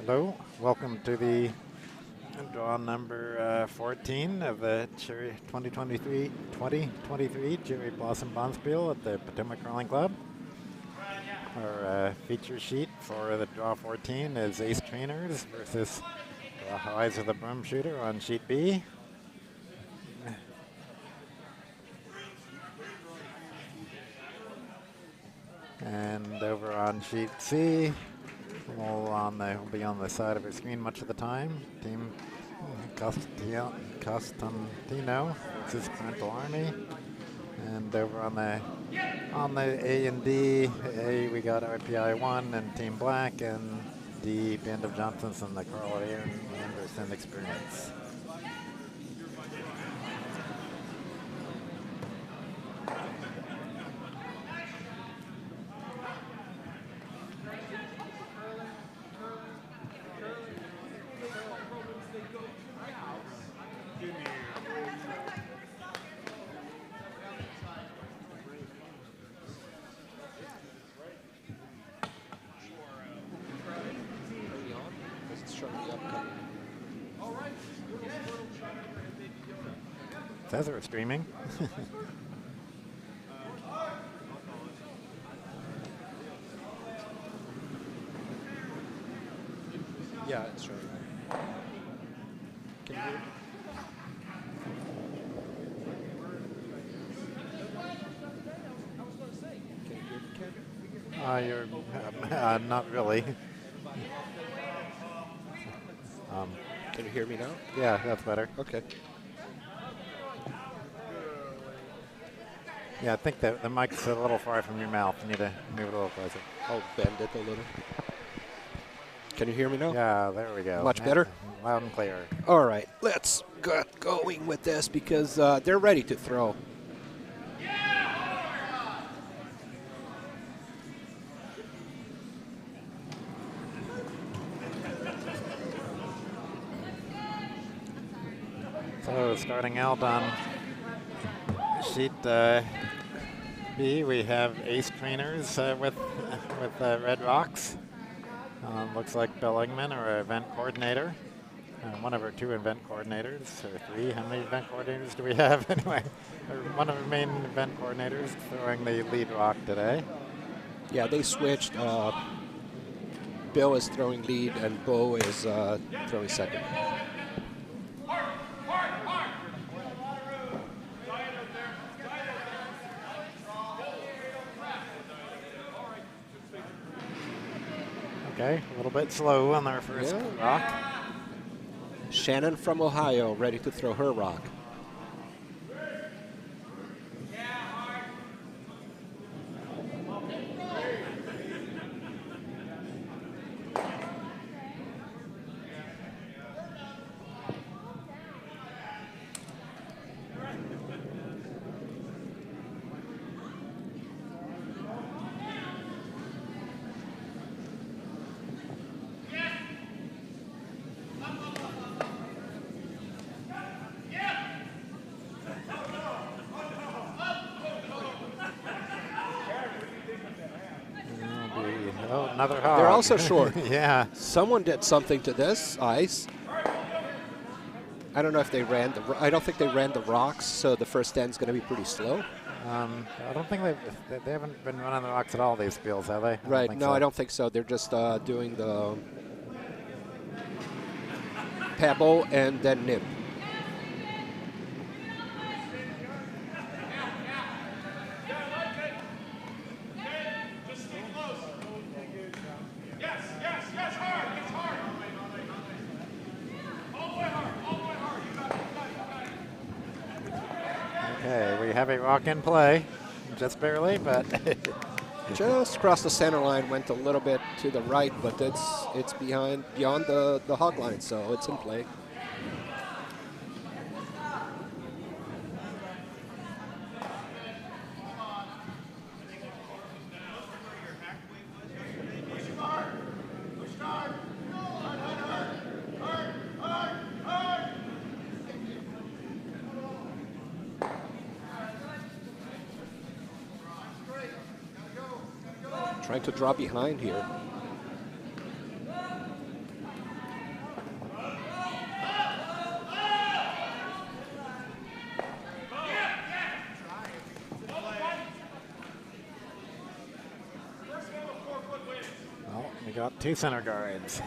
Hello, welcome to the draw number 14 of the Cherry 2023 Cherry Blossom Bonspiel at the Potomac Crawling Club. Our feature sheet for the draw 14 is Ace Trainers versus Eyes of the Broomshooter on sheet B. And over on sheet C, we'll be on the side of our screen much of the time. Team Costantino versus Parental Army. And over on the A and D, A we got RPI 1 and Team Black, and D Band of Johnsons and the Carl Aaron Anderson Experience. Says we're streaming. Yeah, it's right. Can you hear me? You're not really. Can you hear me now? Yeah, that's better. Okay. Yeah, I think that the mic's a little far from your mouth. You need to move it a little closer. I'll bend it a little. Can you hear me now? Yeah, there we go. Much better? Loud and clear. All right, let's get going with this because they're ready to throw. So starting out on sheet B, we have Ace Trainers with Red Rocks. Looks like Bill Engman, our event coordinator. One of our two event coordinators, or three. How many event coordinators do we have? Anyway, one of our main event coordinators throwing the lead rock today. Yeah, they switched. Bill is throwing lead and Beau is throwing second. Okay, a little bit slow on our first rock. Shannon from Ohio ready to throw her rock. Another hog. They're also short. Yeah. Someone did something to this ice. I don't know if they ran the. I don't think they ran the rocks, so the first end's going to be pretty slow. I don't think they haven't been running the rocks at all these fields, have they? Right. No, I don't think so. They're just doing the pebble and then nip. We have a rock in play, just barely, but just across the center line, went a little bit to the right, but it's beyond the hog line, so it's in play. Trying to draw behind here. got 2 center guards.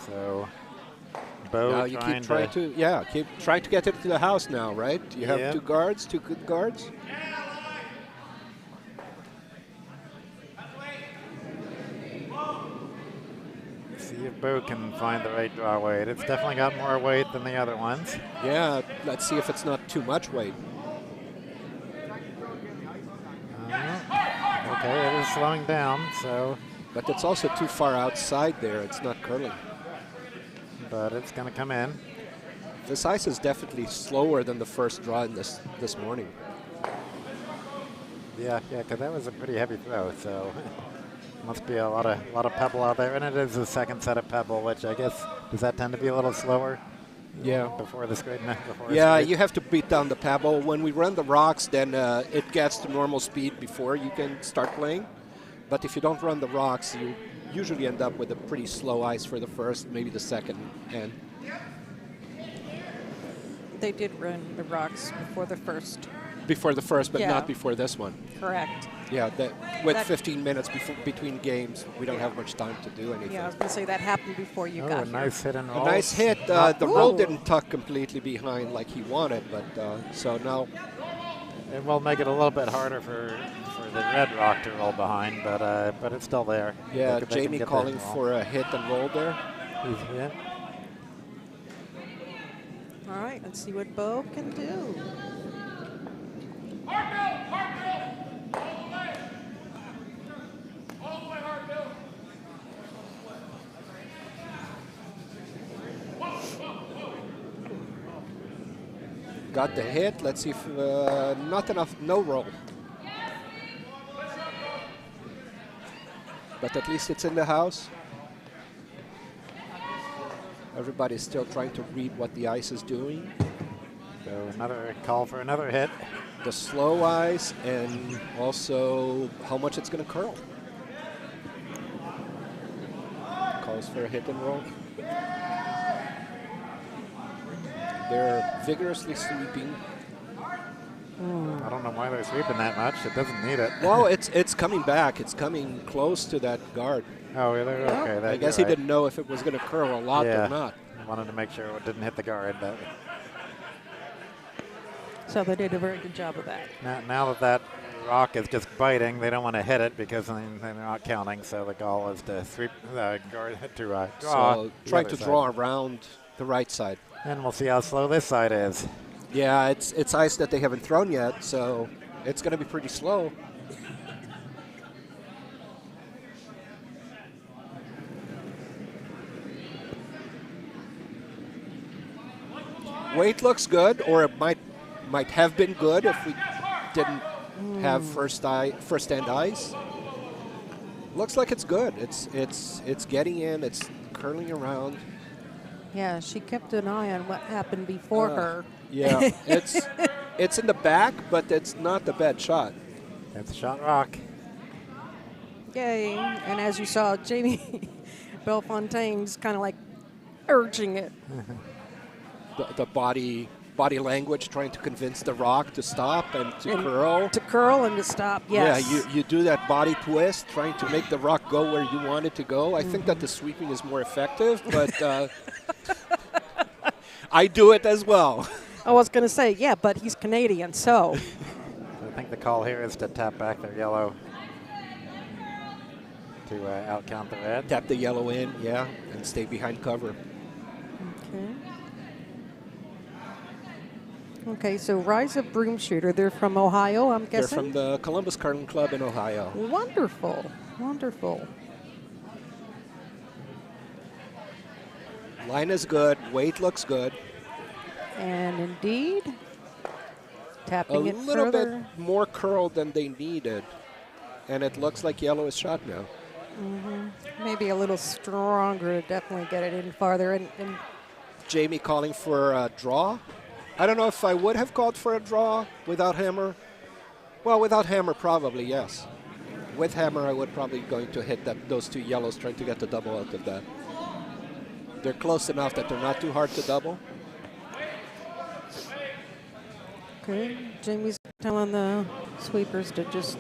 So Beau Now you keep trying to keep trying to get it to the house now, right? You have 2 guards, 2 good guards. See if Beau can find the right draw weight. It's definitely got more weight than the other ones. Yeah, let's see if it's not too much weight. Okay, it is slowing down, so. But it's also too far outside there. It's not curling. But it's going to come in. This ice is definitely slower than the first draw in this morning. Yeah, because that was a pretty heavy throw, so must be a lot of pebble out there, and it is the second set of pebble, which I guess does that tend to be a little slower? Yeah. Before the straight. Yeah, you have to beat down the pebble. When we run the rocks, then it gets to normal speed before you can start playing. But if you don't run the rocks, you usually end up with a pretty slow ice for the first, maybe the second end. They did run the rocks before the first. Before the first, but not before this one. Correct. Yeah, with 15 minutes between games, we don't have much time to do anything. Yeah, I was going to say that happened before you got a nice hit and roll. A nice hit. The roll didn't tuck completely behind like he wanted, but so now. It will make it a little bit harder for the red rock to roll behind, but it's still there. Yeah, Jamie calling for a hit and roll there. Yeah. All right, let's see what Beau can do. Got the hit. Let's see if not enough. No roll. But at least it's in the house. Everybody's still trying to read what the ice is doing. So another call for another hit. The slow ice and also how much it's going to curl. Calls for a hit and roll. They're vigorously sweeping. I don't know why they're sweeping that much. It doesn't need it. Well, it's coming back. It's coming close to that guard. Oh, yeah, they're okay. I guess he didn't know if it was going to curl a lot or not. I wanted to make sure it didn't hit the guard. But So they did a very good job of that. now that rock is just biting, they don't want to hit it because they're not counting. So the goal is to sweep the guard to draw. So trying to draw around the right side. And we'll see how slow this side is. Yeah, it's ice that they haven't thrown yet, so it's going to be pretty slow. Weight looks good, or it might have been good if we didn't have first end ice. Looks like it's good. It's getting in. It's curling around. Yeah, she kept an eye on what happened before her. Yeah, it's in the back, but it's not the bad shot. It's a shot rock. Yay. And as you saw, Jamie Bellefontaine's kind of like urging it. The body language, trying to convince the rock to stop and to curl. To curl and to stop, yes. Yeah, you do that body twist, trying to make the rock go where you want it to go. I think that the sweeping is more effective, but I do it as well. I was going to say, yeah, but he's Canadian, so. I think the call here is to tap back their yellow to outcount the red. Tap the yellow in, yeah, and stay behind cover. Okay. Okay, so Rise of Broomshooter, they're from Ohio, I'm guessing? They're from the Columbus Curling Club in Ohio. Wonderful, wonderful. Line is good, weight looks good. And indeed, tapping it a little further. bit more curl than they needed. And it looks like yellow is shot now. Maybe a little stronger to definitely get it in farther. And Jamie calling for a draw. I don't know if I would have called for a draw without hammer. Well, without hammer, probably, yes. With hammer, I would probably going to hit those 2 yellows, trying to get the double out of that. They're close enough that they're not too hard to double. okay, Jamie's telling the sweepers to just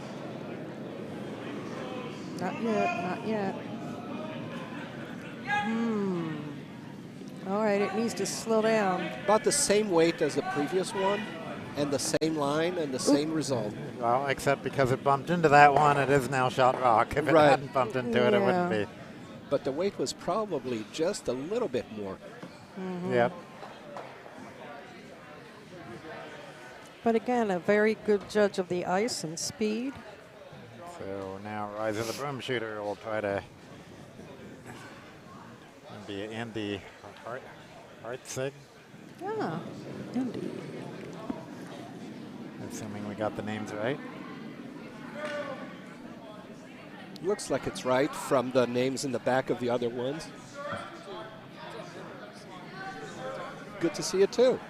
Not yet, not yet. All right, it needs to slow down. About the same weight as the previous one, and the same line, and the same result. Well, except because it bumped into that one, it is now shot rock. If it Right. hadn't bumped into it, it wouldn't be. But the weight was probably just a little bit more. Yep. But again, a very good judge of the ice and speed. So now Rise of the Broomshooter will try to be Andy Hartsig, Yeah, indeed. assuming we got the names right. Looks like it's right from the names in the back of the other ones. Good to see it too.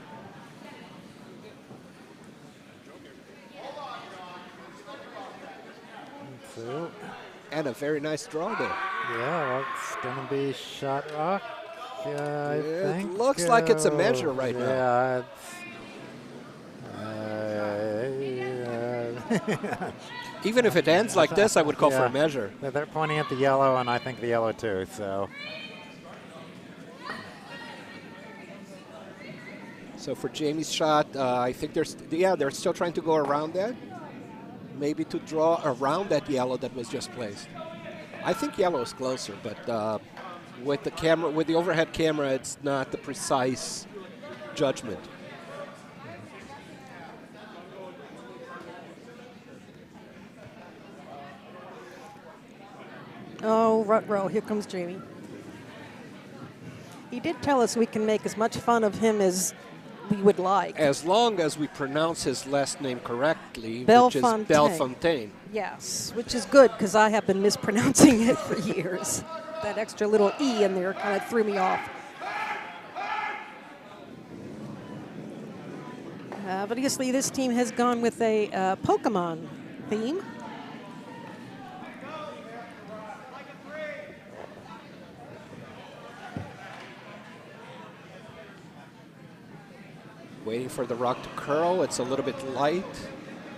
So, And a very nice draw there. yeah, well, it's going to be shot rock. I It think. looks like it's a measure right now. Yeah, it's. Even if it ends like this, I would call for Yeah. a measure. They're pointing at the yellow, and I think the yellow too. So So for Jamie's shot, I think they're still trying to go around that. Maybe to draw around that yellow that was just placed. I think yellow is closer, but with the camera, with the overhead camera, it's not the precise judgment. Oh, Rutrow, here comes Jamie. He did tell us we can make as much fun of him as we would like. As long as we pronounce his last name correctly, which is Bellefontaine. Bellefontaine. Yes, which is good because I have been mispronouncing it for years. That extra little E in there kind of threw me off. Obviously, this team has gone with a Pokemon theme. Waiting for the rock to curl. It's a little bit light.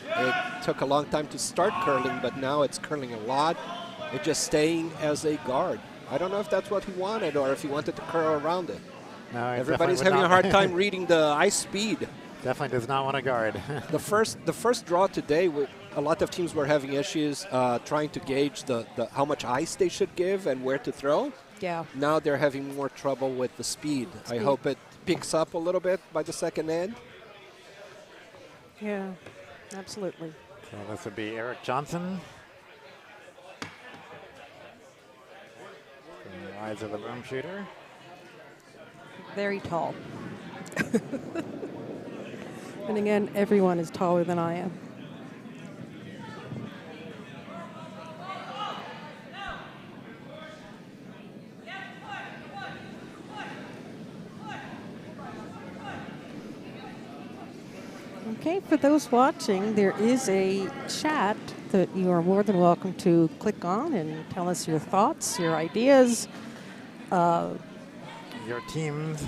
It took a long time to start curling, but now it's curling a lot. It's just staying as a guard. I don't know if that's what he wanted or if he wanted to curl around it. no, it Everybody's definitely having a would hard time reading the ice speed. Definitely does not want to guard. The first draw today, a lot of teams were having issues trying to gauge how much ice they should give and where to throw. Yeah. Now they're having more trouble with the speed. I hope it picks up a little bit by the second end. Yeah, absolutely. So this would be Eric Johnson. From the Rise of the Broomshooter. Very tall. And again, everyone is taller than I am. Okay, for those watching, there is a chat that you are more than welcome to click on and tell us your thoughts, your ideas. Your teams.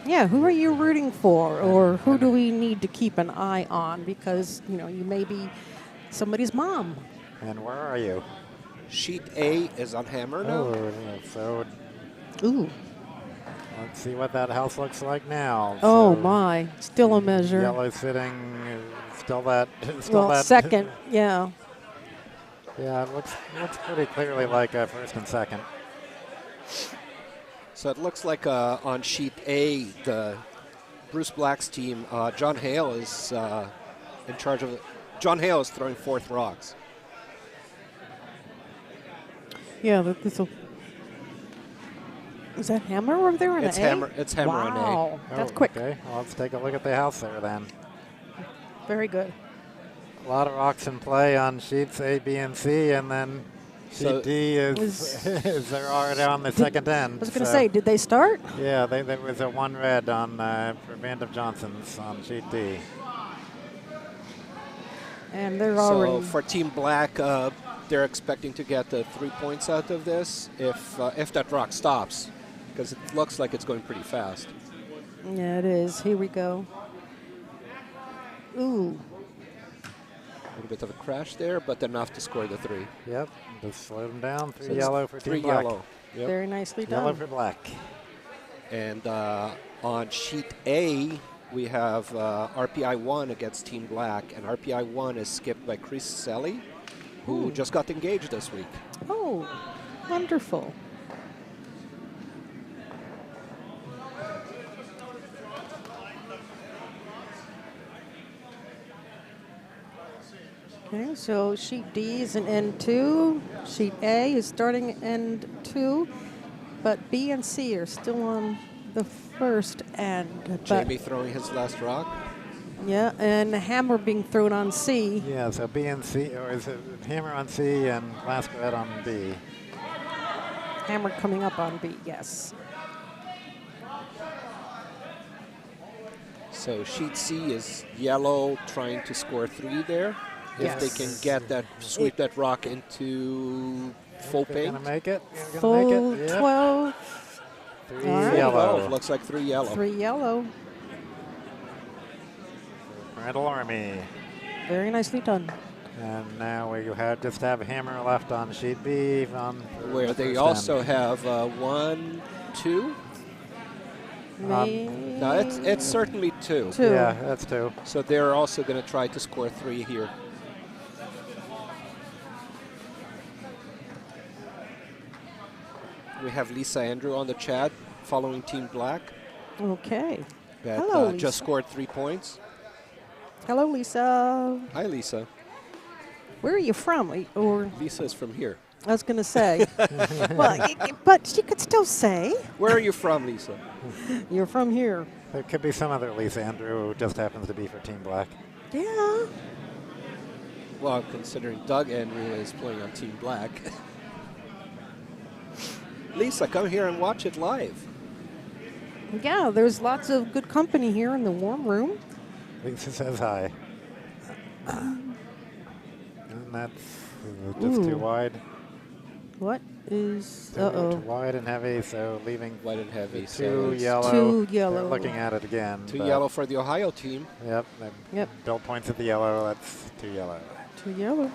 Yeah, who are you rooting for, or who do we need to keep an eye on? Because, you know, you may be somebody's mom. And where are you? Sheet A is on hammer now. Oh, yeah, so Ooh. let's see what that house looks like now. Oh, So my. Still a measure. Yellow sitting, still that. Well, that second, yeah. Yeah, it looks pretty clearly like first and second. So it looks like on sheet A, the Bruce Black's team, John Hale is in charge of it. John Hale is throwing fourth rocks. Yeah, this will. Is that hammer over there in It's A? hammer. It's hammer on A. Wow, that's Oh, quick. Okay, well, let's take a look at the house there then. Very good. A lot of rocks in play on sheets A, B, and C, and then sheet So D is they're already on the second end. I was going to so- say, did they start? Yeah, there was a one red on for Band of Johnsons on sheet D. And they're So already. for Team Black, they're expecting to get 3 points out of this if that rock stops, because it looks like it's going pretty fast. Yeah, it is. Here we go. Ooh. little bit of a crash there, but enough to score the 3. Yep, just slow them down. 3 So yellow for 3 Team Black. yellow. Yep. Very nicely done. Yellow for Black. And on sheet A, we have RPI 1 against Team Black, and RPI 1 is skipped by Chris Selly, who just got engaged this week. Oh, wonderful. Okay, so sheet D is an N2. Sheet A is starting N2, but B and C are still on the first end. Jamie throwing his last rock. Yeah, and the hammer being thrown on C. Yeah, so B and C, or is it hammer on C and last red on B? Hammer coming up on B, yes. So sheet C is yellow trying to score 3 there. If they can get that, sweep that rock into full They're paint. gonna make it. They're gonna Full make it. Yep. 12. 3 All right. yellow. Looks like 3 yellow. 3 yellow. Parental Army. Very nicely done. And now we just have hammer left on sheet B. Where they also have 1, 2. No, it's certainly 2. 2. Yeah, that's 2. So they're also going to try to score 3 here. We have Lisa Andrew on the chat following Team Black. Okay. That Hello, Lisa. just scored 3 points. Hello, Lisa. Hi, Lisa. Where are you from? Or Lisa is from here. I was going to say. Well, but she could still say Where are you from, Lisa? you're from here. There could be some other Lisa Andrew who just happens to be for Team Black. Yeah. Well, considering Doug Andrew is playing on Team Black. Lisa, come here and watch it live. Yeah, there's lots of good company here in the warm room. Lisa says hi. And that's just too wide. What is... Too Uh-oh. wide and heavy, so leaving White and heavy. two it's yellow. 2 yellow. They're looking at it again. 2 but yellow for the Ohio team. Yep. Yep. Bill points at the yellow. That's 2 yellow. 2 yellow.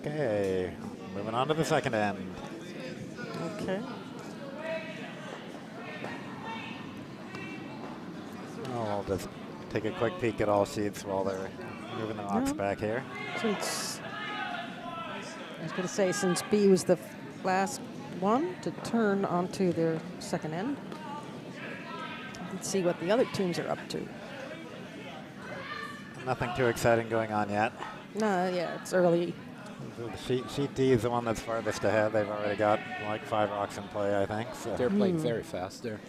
Okay. Moving on to the second end. Okay. I'll just take a quick peek at all sheets while they're moving the rocks back here. Since I was going to say, since B was the last one to turn onto their second end, let's see what the other teams are up to. Nothing too exciting going on yet. No, yeah, it's early. Sheet D is the one that's farthest ahead. They've already got like 5 rocks in play, I think. So. They're playing very fast there.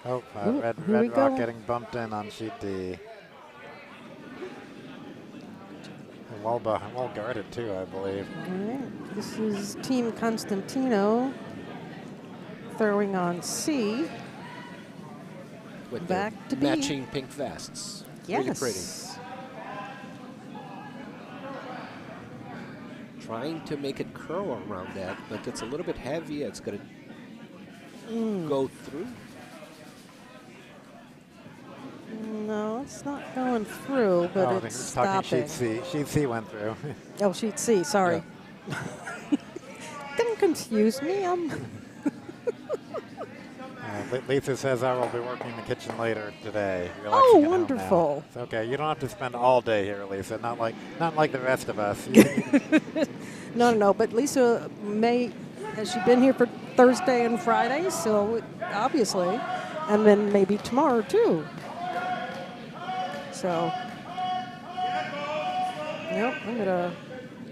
Oh, Ooh, red here we rock go. getting bumped in on sheet D. Well guarded too, I believe. All right. This is Team Costantino throwing on C. With Back their to B. matching pink vests. Yes. Really pretty. Trying to make it curl around that, but it's a little bit heavy. It's going to go through. No, it's not going through, but Oh, it's he's talking stopping. sheet C. Sheet C went through. Oh, sheet C, sorry. Don't confuse me. Lisa says I will be working in the kitchen later today. Oh, Relaxing at home now. wonderful. It's okay. You don't have to spend all day here, Lisa. Not like the rest of us. No, but Lisa has she been here for Thursday and Friday? So obviously, and then maybe tomorrow too. So, yep, I'm gonna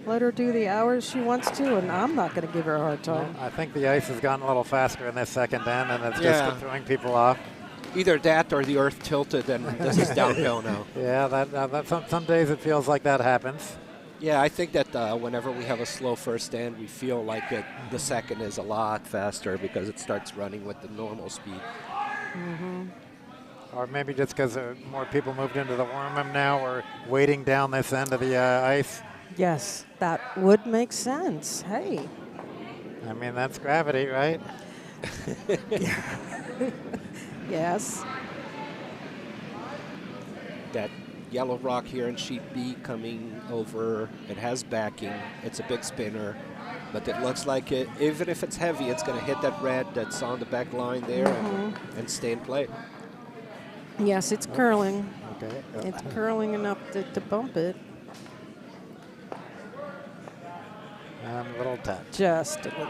let her do the hours she wants to, and I'm not gonna give her a hard time. I think the ice has gotten a little faster in this second end, and it's Yeah. just throwing people off. Either that or the earth tilted and this is downhill now. Yeah, that some days it feels like that happens. Yeah, I think that whenever we have a slow first end, we feel like the second is a lot faster because it starts running with the normal speed. Or maybe just because more people moved into the warm room now, we're waiting down this end of the ice. Yes, that would make sense. Hey. I mean, that's gravity, right? Yes. that yellow rock here in sheet B coming over. It has backing. It's a big spinner. But it looks like even if it's heavy, it's going to hit that red that's on the back line there and stay in play. Yes, it's curling. Okay. It's curling enough to bump it. A little touch. Just a little.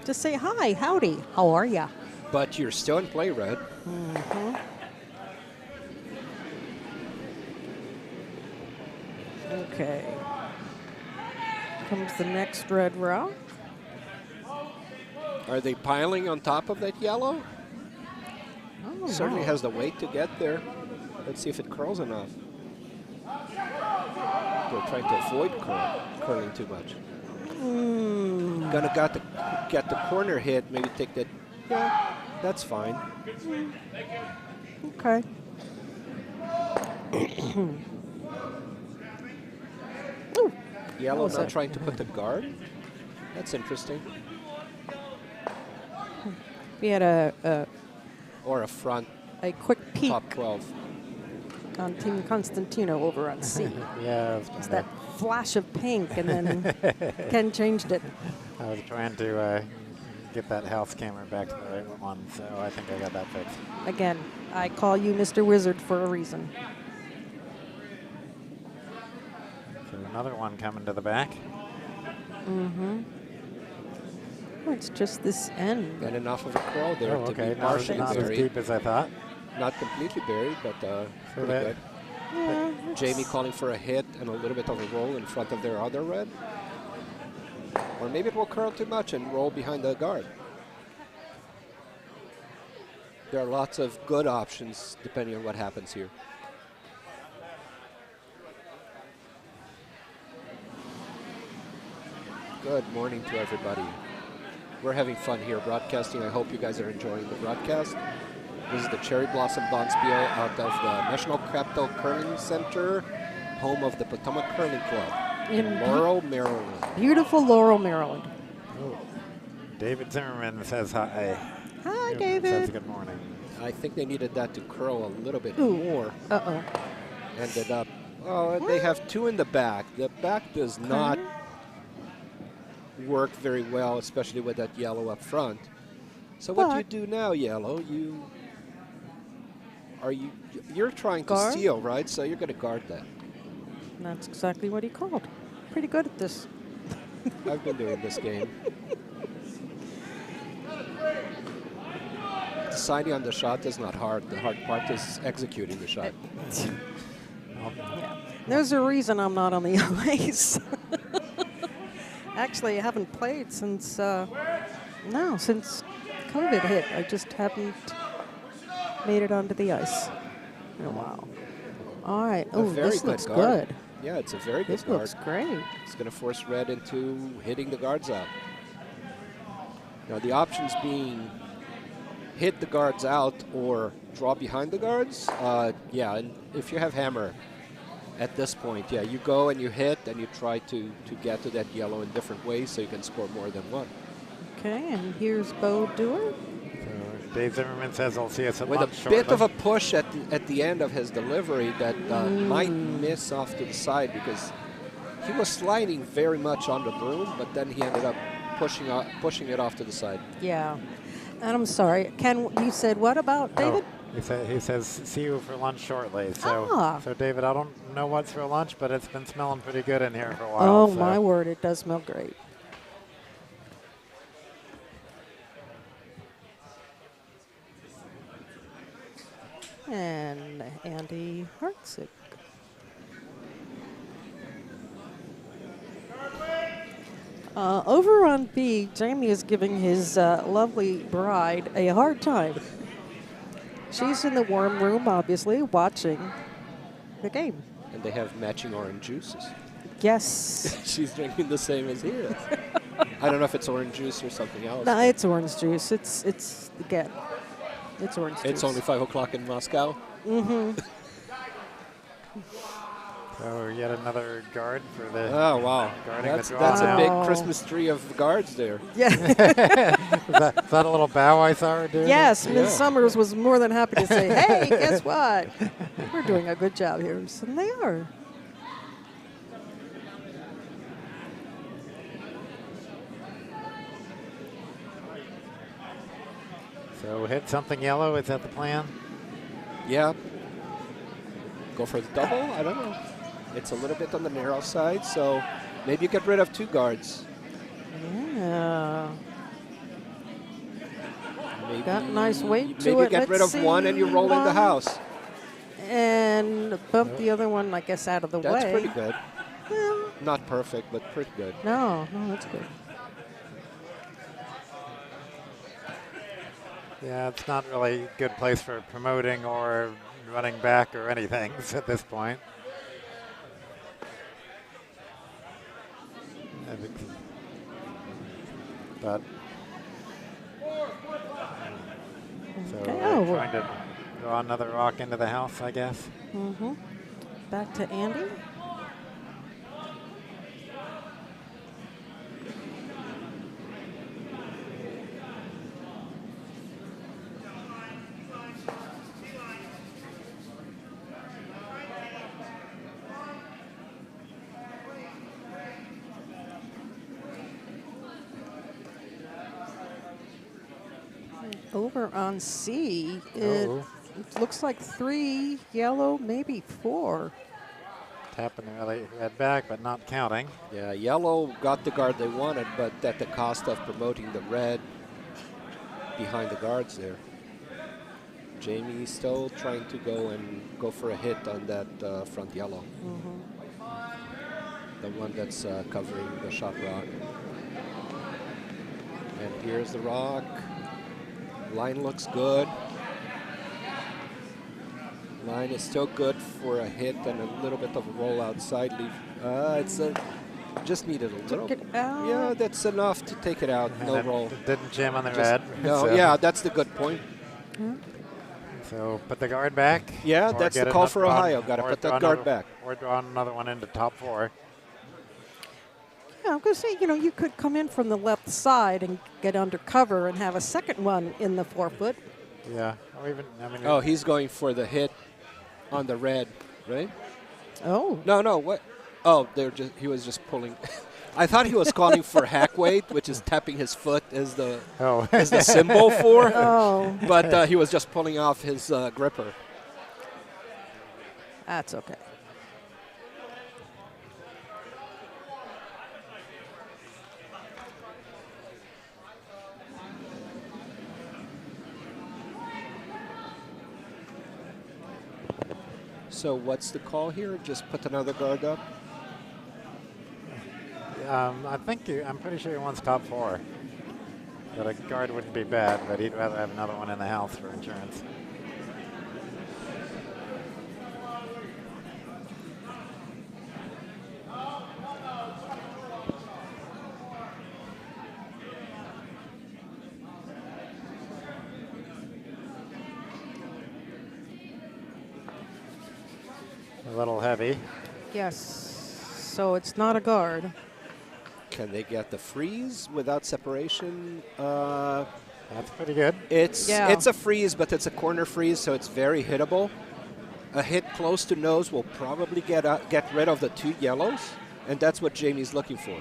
Just say hi, howdy, how are ya? But you're still in play, Red. Okay. Comes the next red rock. Are they piling on top of that yellow? Oh, Certainly wow. has the weight to get there. Let's see if it curls enough. They're trying to avoid curling too much. Gonna get the corner hit, maybe take that. Yeah, that's fine. Okay. Ooh, Yellow was not it? trying to put the guard. That's interesting. we had a Or a front quick peek top 12. on Team Costantino over on C. Yeah. It's that flash of pink, and then Ken changed it. I was trying to get that house camera back to the right one, so I think I got that fixed. Again, I call you Mr. Wizard for a reason. So another one coming to the back. Oh, it's just this end. And enough of a curl there Oh, to okay. be Not partially as buried. deep as I thought. Not completely buried, but pretty that- good. Yeah, Jamie calling for a hit and a little bit of a roll in front of their other red. Or maybe it will curl too much and roll behind the guard. There are lots of good options depending on what happens here. Good morning to everybody. We're having fun here broadcasting. I hope you guys are enjoying the broadcast. This is the Cherry Blossom Bonspiel out of the National Capital Curling Center, home of the Potomac Curling Club in Laurel, Maryland. beautiful Laurel, Maryland. David Zimmerman says hi. Hi, Says David. good morning. I think they needed that to curl a little bit Ooh. more. Uh-oh. Ended up, oh, they have two in the back. The back does not work very well, especially with that yellow up front. So what do you do now, yellow? You're trying to Guard? steal, right? So you're going to guard that. That's exactly what he called. Pretty good at this. I've been doing this game. Deciding on the shot is not hard. The hard part is executing the shot. Yeah. There's a reason I'm not on the ice. Actually, I haven't played since, since COVID hit. I just haven't made it onto the ice in a while. All right. A Oh, very this good looks guard. good. Yeah, it's a very good This guard. looks great. It's going to force red into hitting the guards out. Now the options being hit the guards out or draw behind the guards. Yeah, and if you have hammer at this point, yeah, you go and you hit and you try to get to that yellow in different ways so you can score more than one. Okay, and here's Beau Dure. So Dave Zimmerman says he'll see us at With lunch a bit shortly. of a push at the end of his delivery that might miss off to the side because he was sliding very much on the broom, but then he ended up pushing it off to the side. Yeah. And I'm sorry. Ken, you said what about David? Oh, he says, see you for lunch shortly. So, so David, I don't know what's for lunch, but it's been smelling pretty good in here for a while. Oh, so. my word. It does smell great. And Andy Hartsig. Over on B, Jamie is giving his lovely bride a hard time. She's in the warm room, obviously, watching the game. And they have matching orange juices. Yes. She's drinking the same as he is. I don't know if it's orange juice or something else. No, it's orange juice. It's again, it's orange juice. It's only 5 o'clock in Moscow. Mm-hmm. So yet another guard for the. Oh, wow. Guarding That's the draw a now. big Christmas tree of guards there. Yeah. is that a little bow I saw her doing? Yes, Yeah. Ms. Sommers was more than happy to say, "Hey, guess what? We're are doing a good job here. And they are. So hit something yellow. Is that the plan? Yeah. Go for the double? I don't know. It's a little bit on the narrow side, so maybe you get rid of 2 guards. Yeah. Maybe, Got nice weight to maybe it. get rid Let's of 1 and you see, roll in the 1. house. And bump the other one, I guess, out of the way. That's pretty good. Well, Not perfect, but pretty good. no, that's good. Yeah, it's not really a good place for promoting or running back or anything at this point. But so Okay. we're trying to draw another rock into the house, I guess. Mm-hmm. Back to Andy. Over on C, it looks like 3 yellow, maybe 4. Tapping the red back, but not counting. Yeah, yellow got the guard they wanted, but at the cost of promoting the red behind the guards there. Jamie still trying to go for a hit on that front yellow. The one that's covering the shot rock. And here's the rock. Line looks good. Line is still good for a hit and a little bit of a roll outside. Just needed a little. Took it out. Yeah, that's enough to take it out. No roll. Didn't jam on the red. No, so. yeah, that's the good point. So put the guard back. Yeah, that's the call for Ohio. Got to put that guard back. Or draw another one into top 4. Yeah, I'm going to say, you could come in from the left side and get under cover and have a second one in the 4-foot. Yeah. Or even, Oh, he's going for the hit on the red, right? Oh. No, what? Oh, he was just pulling. I thought he was calling for hack weight, which is tapping his foot as the symbol for. Oh. But he was just pulling off his gripper. That's okay. So what's the call here? Just put another guard up? I'm pretty sure he wants top 4. But a guard wouldn't be bad, but he'd rather have another one in the house for insurance. A little heavy. Yes. So it's not a guard. Can they get the freeze without separation? That's pretty good. It's a freeze, but it's a corner freeze, so it's very hittable. A hit close to nose will probably get rid of the 2 yellows, and that's what Jamie's looking for.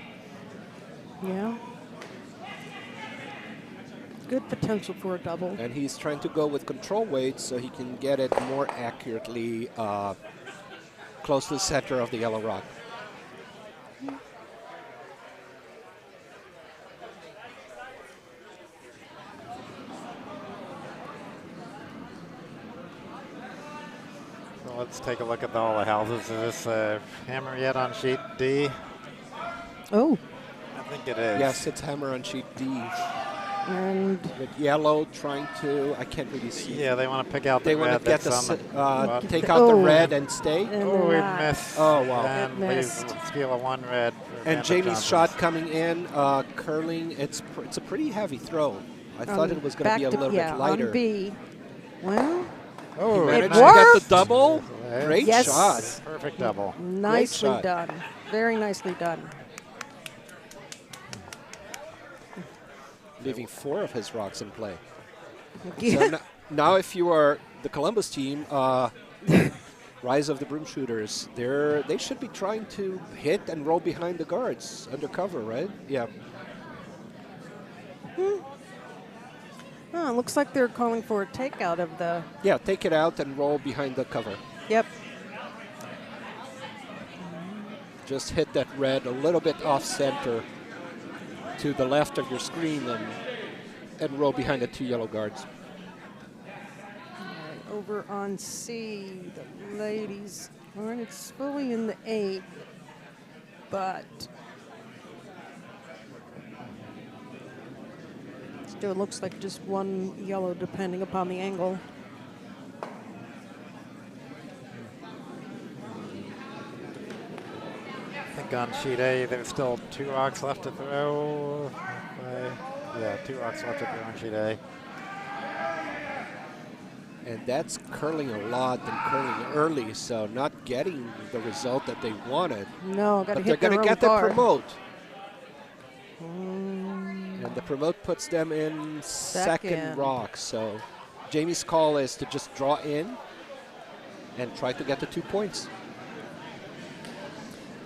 Yeah. Good potential for a double. And he's trying to go with control weight so he can get it more accurately close to the center of the yellow rock. So let's take a look at all the houses. Is this hammer yet on sheet D? Oh. I think it is. Yes, it's hammer on sheet D. And with yellow trying to, I can't really see. Yeah, they want to pick out the red. They want to get take out the red and stay. Oh, we missed. Oh, wow. And leave steal a 1 red. And Jamie's shot coming in, curling. It's a pretty heavy throw. I thought it was going to be a little bit lighter. On B. Well, oh, it managed to get the double. Great yes. shot. Perfect double. Nicely done. Very nicely done. Leaving 4 of his rocks in play. Yeah. So now if you are the Columbus team, Rise of the Broomshooters. They should be trying to hit and roll behind the guards undercover, right? Yeah. Oh, it looks like they're calling for a takeout of the. Yeah, take it out and roll behind the cover. Yep. Just hit that red a little bit off center to the left of your screen and roll behind the 2 yellow guards. All right, over on C, the ladies aren't. It's fully in the 8, but still looks like just 1 yellow depending upon the angle. I think on sheet A, there's still 2 rocks left to throw. Yeah, 2 rocks left to throw on sheet A. And that's curling a lot and curling early, so not getting the result that they wanted. No, got to But hit they're the going to get bar. the promote. And the promote puts them in second rock. So Jamie's call is to just draw in and try to get the 2 points.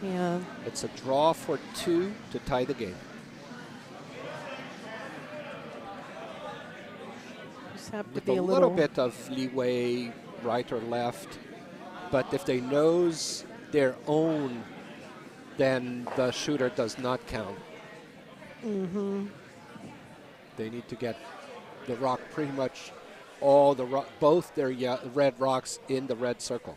Yeah. It's a draw for 2 to tie the game. Just have to With be a little bit of leeway, right or left. But if they nose their own, then the shooter does not count. Mm-hmm. They need to get the rock pretty much all the both their red rocks in the red circle.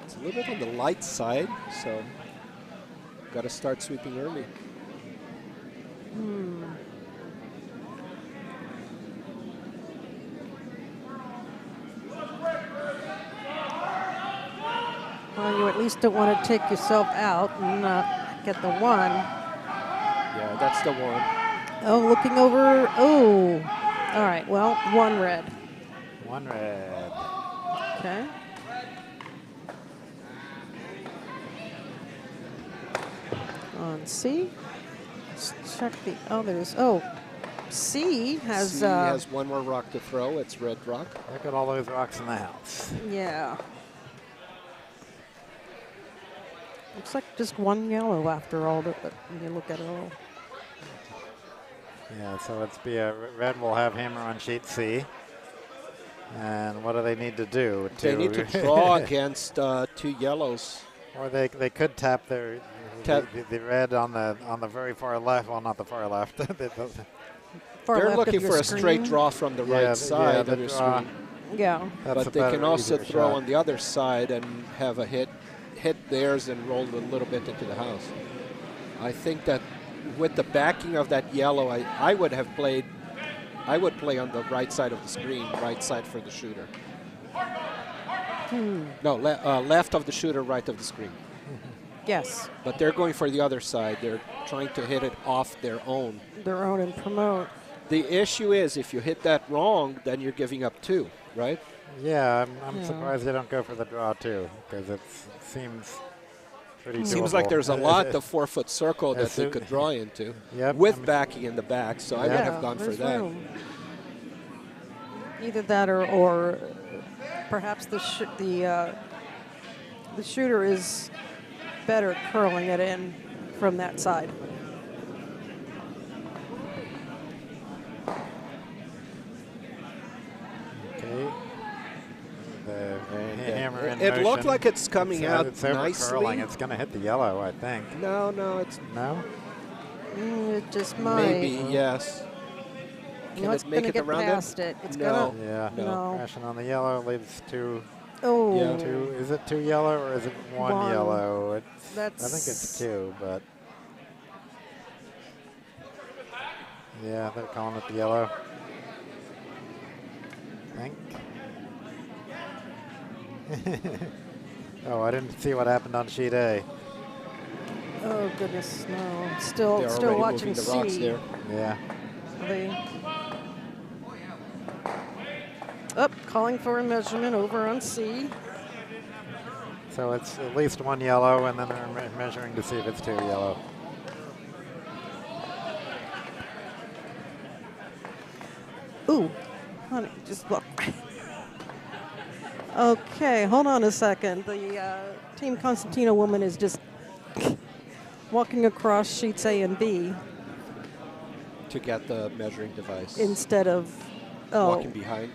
It's a little bit on the light side, so got to start sweeping early. Well, you at least don't want to take yourself out and get the 1. Yeah, that's the 1. Oh, looking over. Oh. All right. Well, 1 red. 1 red. Okay. On C. Let's check the others. Oh, C has. C has 1 more rock to throw. It's red rock. Look at all those rocks in the house. Yeah. Looks like just 1 yellow after all, when you look at it all. Yeah, so it's red will have hammer on sheet C. And what do they need to do? They need to draw against 2 yellows. Or they could tap the red on the very far left. Well, not the far left. They're looking for a straight draw from the right side of your screen. Yeah. But they can also throw on the other side and have a hit theirs and roll a little bit into the house. I think that with the backing of that yellow, I would play on the right side of the screen, right side for the shooter. No, left of the shooter, right of the screen. Yes. But they're going for the other side. They're trying to hit it off their own. Their own and promote. The issue is if you hit that wrong, then you're giving up 2, right? Yeah, I'm surprised they don't go for the draw too, because it seems pretty doable. Seems like there's a lot of 4-foot circle that they could draw into with backing in the back, so I would have gone for that. Room. Either that or perhaps the shooter is better curling it in from that side. Okay. The hammer in It looked motion. like it's coming out it's nicely. curling. It's going to hit the yellow, I think. No, it's No? It just might. maybe, yes. Can No, it's it make gonna it get around past it? It's No. gonna. Yeah. No. Crashing on the yellow leaves 2. Oh. Yeah. 2. Is it 2 yellow or is it 1 1. yellow? I That's. think it's 2, but yeah, they're calling it the yellow. I think. Oh, I didn't see what happened on sheet A. Oh goodness, no. Still They're already watching moving the rocks C. there. Yeah. Calling for a measurement over on C. So it's at least 1 yellow, and then they're measuring to see if it's 2 yellow. Ooh, honey, just look. Okay, hold on a second. The Team Costantino woman is just walking across sheets A and B To get the measuring device. instead of Walking behind.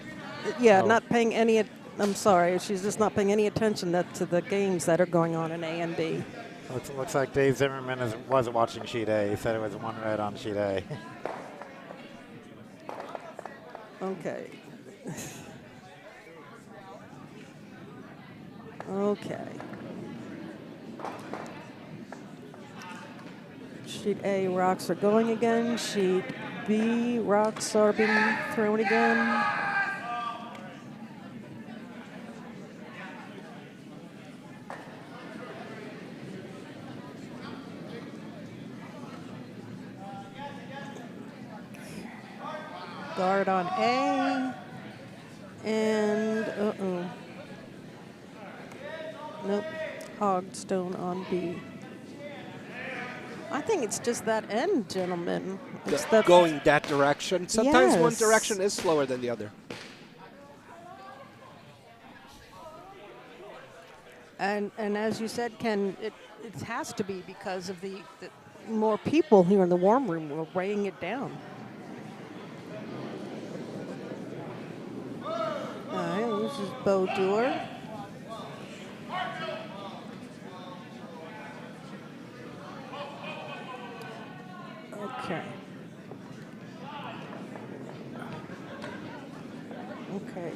yeah, Oh. not paying any. I'm sorry, she's just not paying any attention to the games that are going on in A and B. Looks like Dave Zimmerman was watching sheet A. He said it was 1 red on sheet A. Okay. Okay. Sheet A rocks are going again. Sheet B rocks are being thrown again. Guard on A. And, nope, hogged stone on B. I think it's just that end, gentlemen. It's that Going that direction. Sometimes one Yes. direction is slower than the other. and as you said, Ken, it has to be because of the more people here in the warm room were weighing it down. All right, this is Beau Dure. Okay. Okay.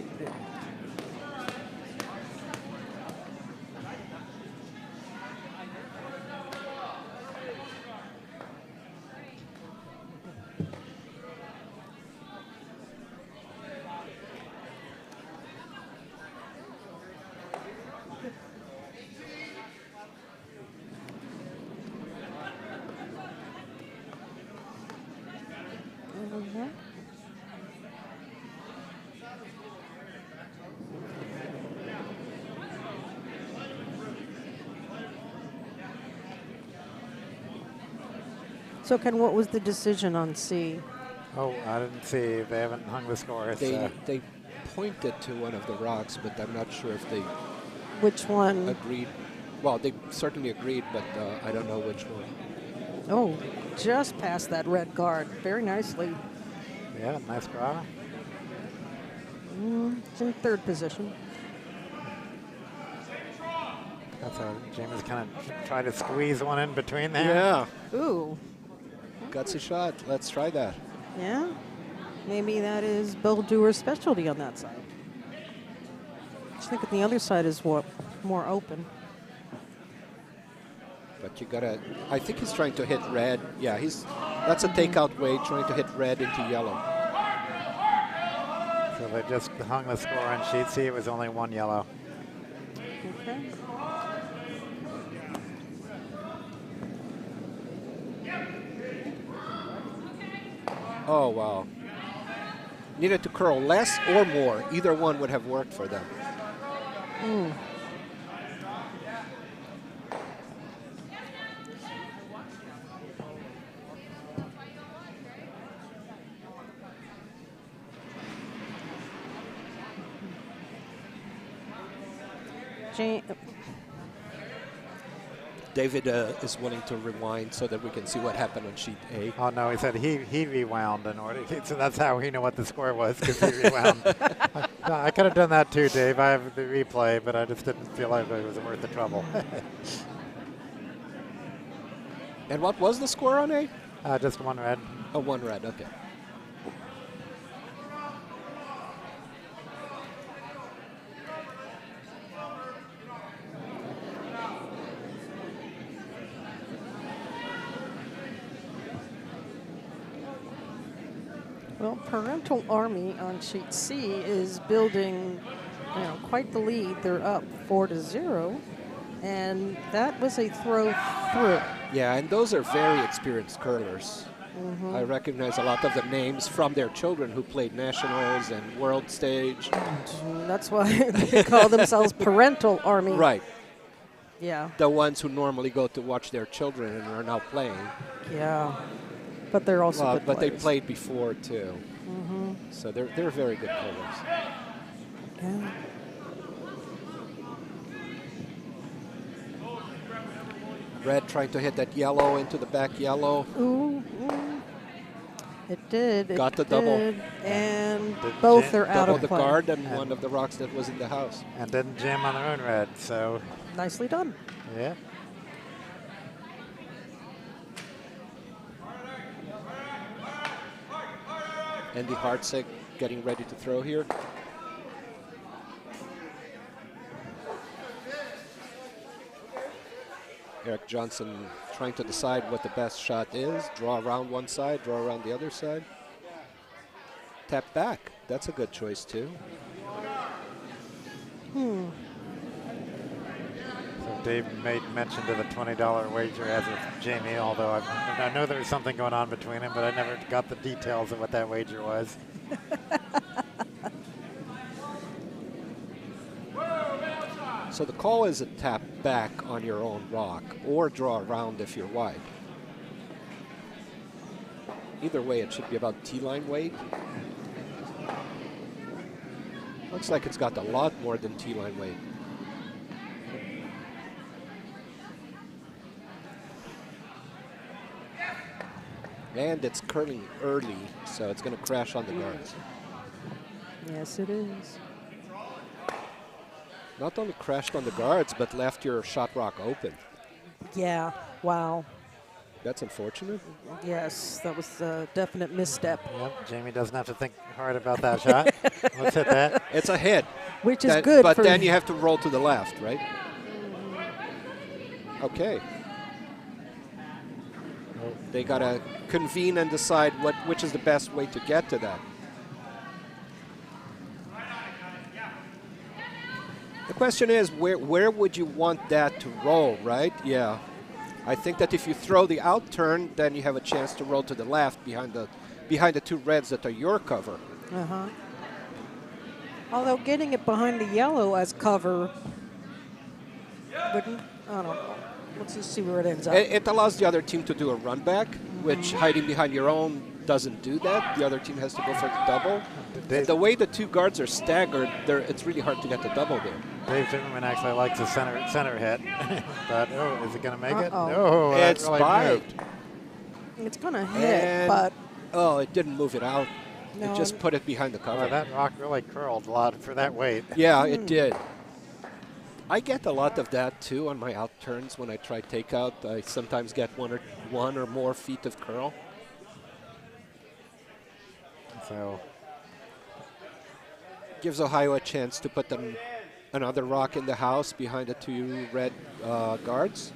So, Ken, what was the decision on C? Oh, I didn't see. They haven't hung the score. They pointed to one of the rocks, but I'm not sure if they Which one? agreed. Well, they certainly agreed, but I don't know which one. Oh, just past that red guard. Very nicely. Yeah, nice draw. It's in third position. That's how James kind of tried to squeeze one in between there. Yeah, Ooh, gutsy shot. Let's try that. yeah. Maybe that is Beau Dure's specialty on that side. I think the other side is more open. But you gotta. I think he's trying to hit red. Yeah, that's a takeout way, trying to hit red into yellow. So they just hung the score on sheet C. It was only 1 yellow. Okay. Oh, wow. Needed to curl less or more. Either one would have worked for them. David is willing to rewind so that we can see what happened on sheet A. Oh, no, he said he rewound in order. So that's how we know what the score was, because he rewound. I could have done that too, Dave. I have the replay, but I just didn't feel like it was worth the trouble. And what was the score on A? Just 1 red. Oh, 1 red, okay. Well, Parental Army on sheet C is building, quite the lead. They're up 4-0, and that was a throw through. Yeah, and those are very experienced curlers. I recognize a lot of the names from their children who played nationals and world stage. That's why they call themselves Parental Army. Right. Yeah. The ones who normally go to watch their children and are now playing. Yeah. But they're also good but they players. played before too. Mm-hmm. So they're very good pullers. Yeah. Red trying to hit that yellow into the back yellow. Ooh, ooh. It did. Got the did. double. And Did both jam- are out Double of the play. guard and one of the rocks that was in the house. And didn't jam on their own red, so Nicely done. yeah. Andy Hartsig getting ready to throw here. Eric Johnson trying to decide what the best shot is. Draw around one side, draw around the other side. Tap back. That's a good choice too. So Dave made mention to the $20 wager as of Jamie, although I know there was something going on between them, but I never got the details of what that wager was. So the call is a tap back on your own rock or draw around if you're wide. Either way, it should be about T-line weight. Looks like it's got a lot more than T-line weight. And it's curling early, so it's going to crash on the guards. Yes, it is. Not only crashed on the guards, but left your shot rock open. Yeah. Wow. That's unfortunate. Yes, that was a definite misstep. Yep, Jamie doesn't have to think hard about that shot. Let's hit that. It's a hit. Which is good. But for then you have to roll to the left, right? Okay. Well, they got to convene and decide which is the best way to get to that. The question is, where would you want that to roll, right? Yeah. I think that if you throw the out turn, then you have a chance to roll to the left behind the two reds that are your cover. Uh-huh. Although getting it behind the yellow as cover wouldn't, I don't know. Let's just see where it ends up. It allows the other team to do a run back, which hiding behind your own doesn't do that. The other team has to go for the double. The way the two guards are staggered, it's really hard to get the double there. Dave Zimmerman actually likes a center hit, but oh, is it going to make it? Uh-oh. No, It's that really by. moved. It's going to hit, And but oh, it didn't move it out. no, It just put it behind the cover. Boy, that rock really curled a lot for that weight. Yeah, it did. I get a lot of that too on my out turns when I try takeout. I sometimes get one or more feet of curl. So Gives Ohio a chance to put another rock in the house behind the two red guards.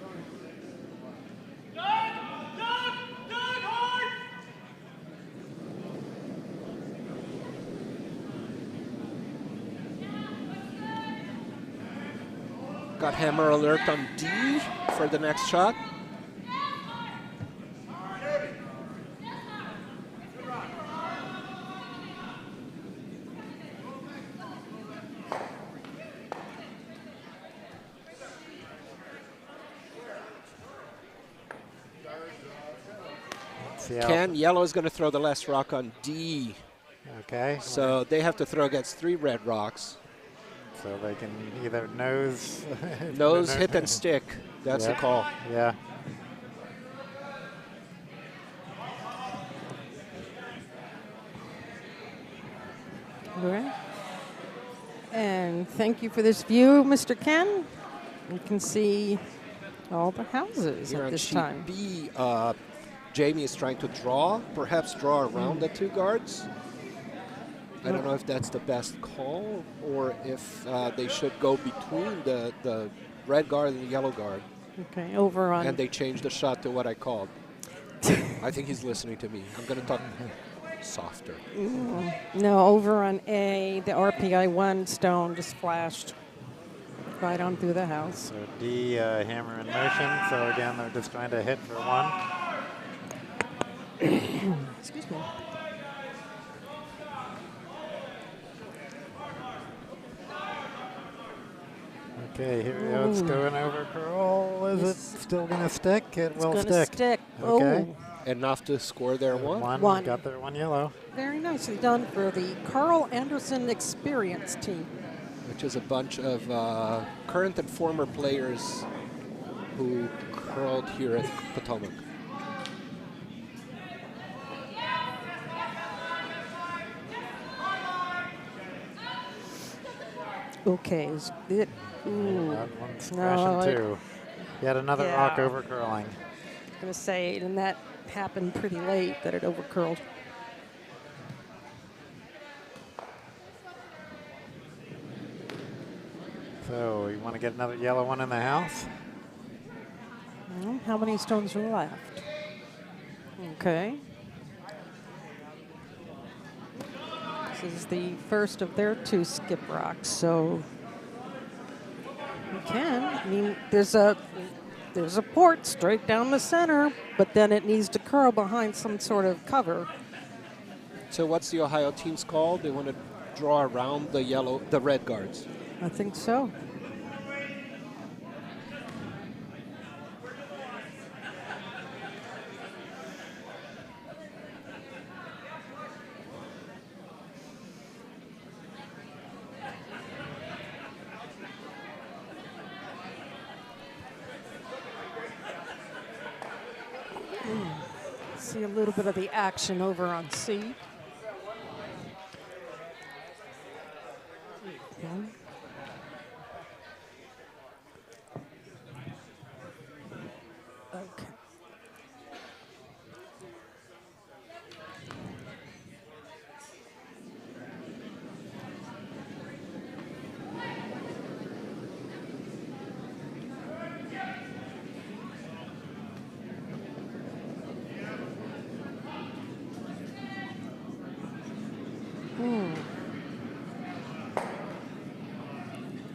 Got hammer alert on D for the next shot. Ken, yellow is going to throw the last rock on D. Okay. So they have to throw against 3 red rocks. So they can either nose. Nose, hit, and stick. That's the call. Yeah. all right. And thank you for this view, Mr. Ken. You can see all the houses Here at on this sheet time. B, Jamie is trying to perhaps draw around the two guards. I don't know if that's the best call or if they should go between the red guard and the yellow guard. Okay, over on. And they changed the shot to what I called. I think he's listening to me. I'm going to talk softer. No, over on A, the RPI 1 stone just flashed right on through the house. So D hammer in motion. So again, they're just trying to hit for 1. Excuse me. Okay, here we go. It's going over curl. Is it still going to stick? It will It's gonna stick. stick. Okay. Oh, Enough to score their one. One. Got their 1 yellow. Very nicely done for the Carl Anderson Experience team. Which is a bunch of current and former players who curled here at Potomac. Okay. Is it, ooh. That one's crashing too. Yet another rock over curling. I'm going to say, and that happened pretty late that it overcurled. So you want to get another yellow one in the house? Well, how many stones are left? Okay. This is the first of their 2 skip rocks, so you can. I mean, there's a port straight down the center, but then it needs to curl behind some sort of cover. So what's the Ohio team's called? They want to draw around the red guards. I think so. See a little bit of the action over on C. Okay. Okay.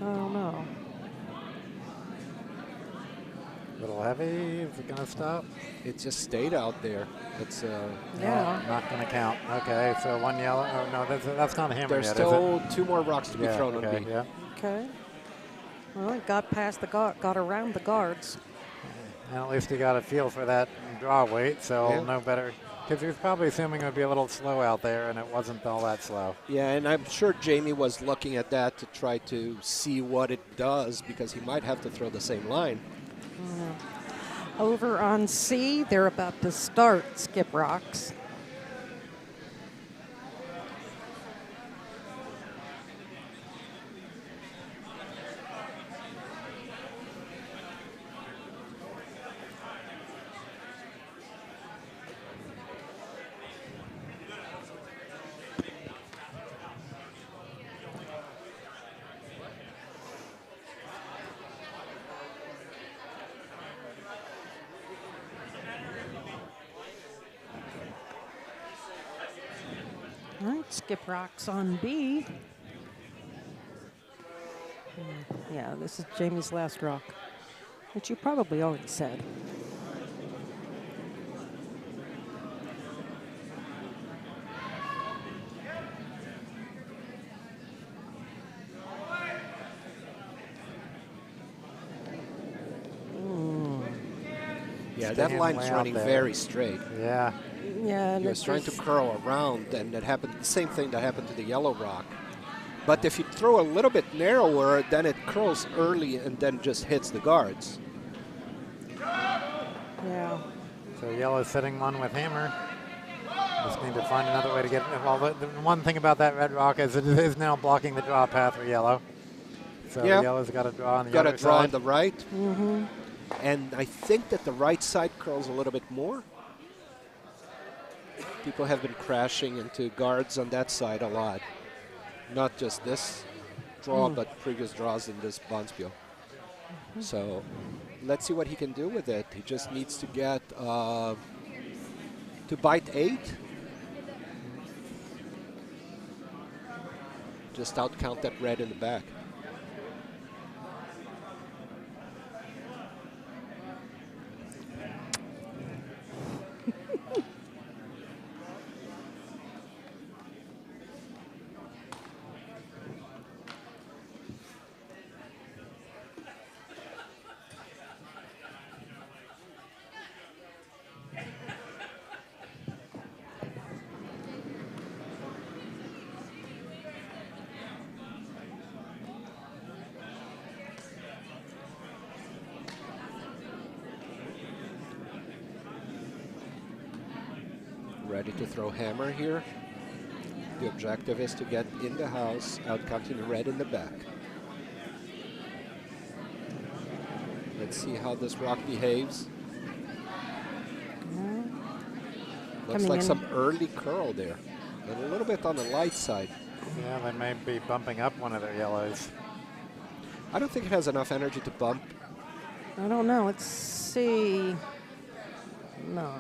Oh no. A little heavy. Is it going to stop? It just stayed out there. It's Yeah. Not going to count. Okay, so 1 yellow. Oh, no, that's not hammered there's yet, still 2 more rocks to be is it? thrown okay, on B. yeah. Okay. Well, it got past the got around the guards. And at least he got a feel for that draw weight, so Yeah. no better. Because he was probably assuming it would be a little slow out there, and it wasn't all that slow. Yeah, and I'm sure Jamie was looking at that to try to see what it does because he might have to throw the same line. Over on C, they're about to start skip rocks. All right, skip rocks on B. Yeah, this is Jamie's last rock, which you probably already said. Yeah, that Staying line's way out running there. very straight. Yeah. Yeah, and He was trying to curl around, and it happened. The same thing that happened to the yellow rock. But if you throw a little bit narrower, then it curls early and then just hits the guards. Yeah. So yellow sitting one with hammer. Just need to find another way to get. Well, the one thing about that red rock is it is now blocking the draw path for yellow. So Yeah. yellow's got to draw on the Got other to draw side. on the right. Mm-hmm. And I think that the right side curls a little bit more. People have been crashing into guards on that side a lot. Not just this draw, but previous draws in this Bonspiel. So let's see what he can do with it. He just needs to get to bite 8. Just outcount that red in the back. Ready to throw hammer here. The objective is to get in the house, outcounting red in the back. Let's see how this rock behaves. Looks Coming like in. some early curl there. And a little bit on the light side. Yeah, they may be bumping up one of their yellows. I don't think it has enough energy to bump. I don't know. Let's see. No.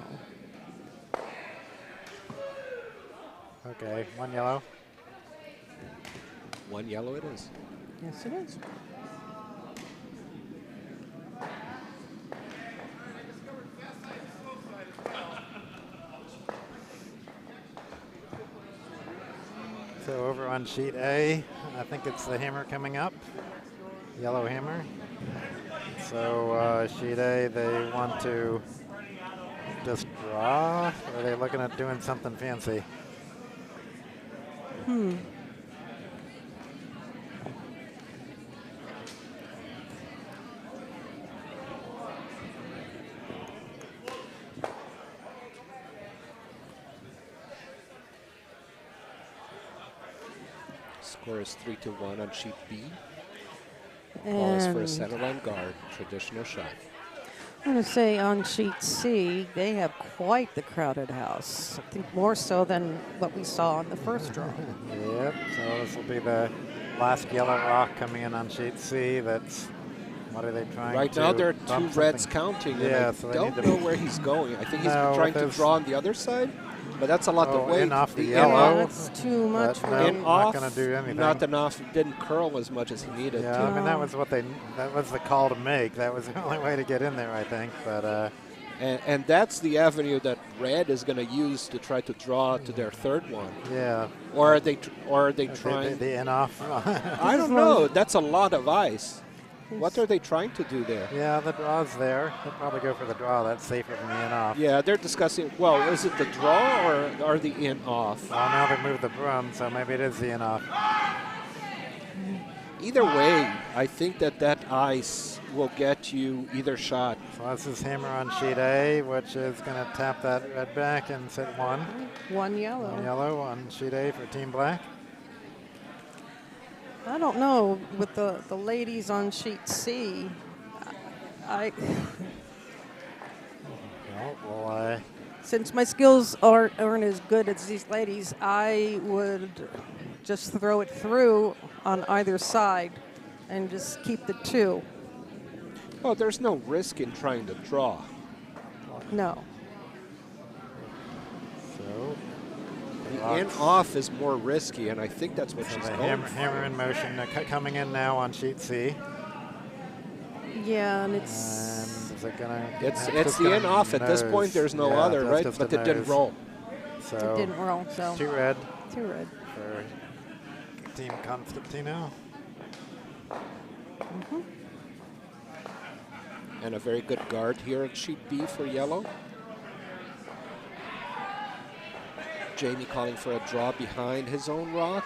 Okay, one yellow. One yellow it is. Yes, it is. So over on sheet A, I think it's the hammer coming up. Yellow hammer. So sheet A, they want to just draw, or are they looking at doing something fancy? Score is 3-1 on sheet B. Ball is for a And centerline guard, traditional shot. I'm going to say on sheet C, they have quite the crowded house. I think more so than what we saw on the first draw. Yep, so this will be the last yellow rock coming in on sheet C. That's, what are they trying Right to now there are bump two reds something? counting. Yeah, and so I they don't need to- know where he's going. I think he's No, trying with to those- draw on the other side, but that's a lot Oh, of weight. in off the in yellow. off- That's too much. But for no, him. in not off, gonna do anything. not enough. Didn't curl as much as he needed Yeah, to. I mean that was what that was the call to make. That was the only way to get in there, I think. But And that's the avenue that red is going to use to try to draw to their third one. yeah, Or are they trying? the in off. I don't know. That's a lot of ice. What are they trying to do there? Yeah, the draw's there. They'll probably go for the draw. That's safer than the in off. Yeah, they're discussing. Well, is it the draw or the in off? Well, now they moved the broom, so maybe it is the in off. Either way, I think that ice will get you either shot. So this is hammer on sheet A, which is going to tap that red back and sit one. One yellow. One yellow on sheet A for Team Black. I don't know. With the ladies on sheet C, I Well, since my skills aren't as good as these ladies, I would just throw it through on either side and just keep the two. Oh, there's no risk in trying to draw. No. so The in off is more risky, and I think that's what she's the going hammer in motion coming in now on sheet C. Yeah, and And it's is it gonna? It's that's it's just the gonna in off. At this nose. point, there's no Yeah, other, that's right? just But a it didn't nose. roll. So it didn't roll, so two red two red. for Team Costantino. And a very good guard here at sheet B for yellow. Jamie calling for a draw behind his own rock.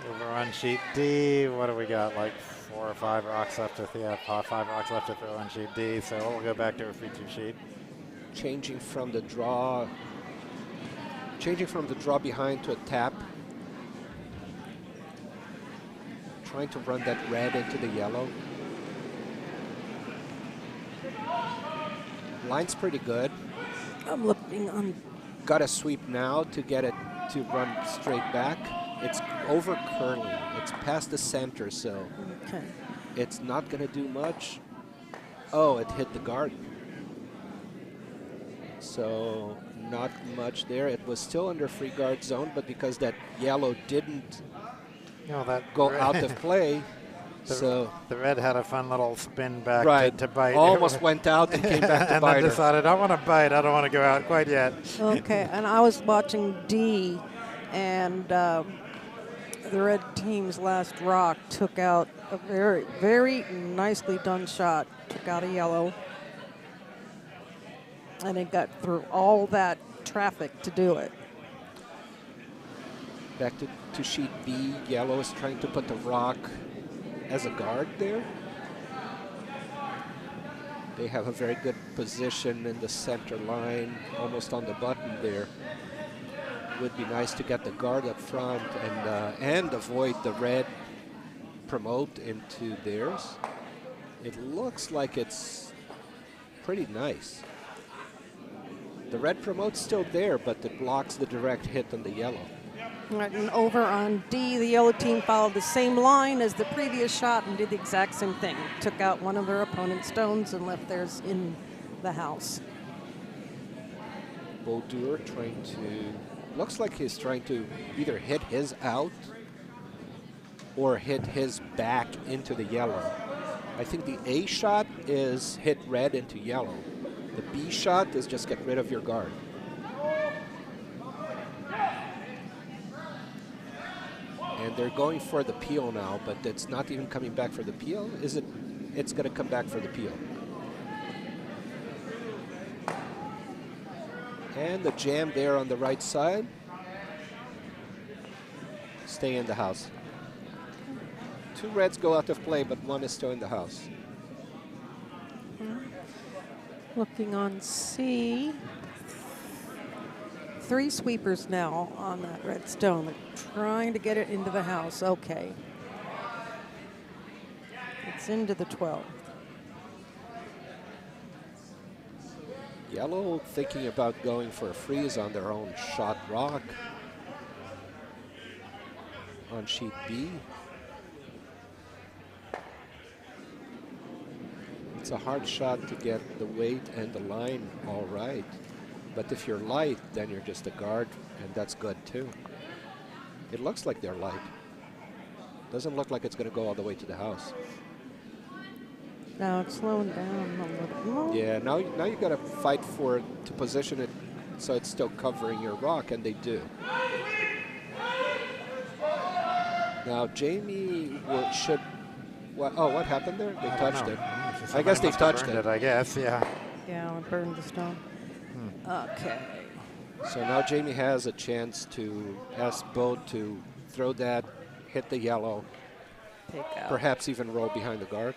Over on sheet D, what do we got? Like 4 or 5 rocks left to five rocks left to throw on sheet D. So we'll go back to a feature sheet. Changing from the draw behind to a tap. Trying to run that red into the yellow. Line's pretty good. I'm looking on. Got a sweep now to get it to run straight back. It's over curling. It's past the center, so Okay. it's not going to do much. Oh, it hit the guard. So not much there. It was still under free guard zone, but because that yellow didn't You know, that go red- out of play, the, so the red had a fun little spin back right, to bite. almost went out and came back to and bite then her. decided, I want to bite. I don't want to go out quite yet. Okay, and I was watching D, and the red team's last rock took out a very, very nicely done shot. Took out a yellow, and it got through all that traffic to do it. Back to sheet B. Yellow is trying to put the rock as a guard there. They have a very good position in the center line, almost on the button there. would be nice to get the guard up front and avoid the red promote into theirs. It looks like it's pretty nice. The red promote's still there, but it blocks the direct hit on the yellow. Right, and over on D, the yellow team followed the same line as the previous shot and did the exact same thing. Took out one of their opponent's stones and left theirs in the house. Beau Dure trying to, looks like he's trying to either hit his out or hit his back into the yellow. I think the A shot is hit red into yellow. The B shot is just get rid of your guard. And they're going for the peel now, but it's not even coming back for the peel. Is it? It's going to come back for the peel. And the jam there on the right side. Stay in the house. 2 reds go out of play, but 1 is still in the house. Looking on C. 3 sweepers now on that red stone. They're trying to get it into the house. Okay. It's into the 12th. Yellow thinking about going for a freeze on their own shot rock on sheet B. It's a hard shot to get the weight and the line all right. But if you're light, then you're just a guard, and that's good too. It looks like they're light. Doesn't look like it's going to go all the way to the house. Now it's slowing down a little more. Yeah, now you got to fight for it to position it so it's still covering your rock, and they do. Now Jamie should. Oh, what happened there? They touched it. I guess they touched it. I guess, yeah. Yeah, it burned the stone. Okay. So now Jamie has a chance to ask Beau to throw that, hit the yellow, Pick out. perhaps even roll behind the guard.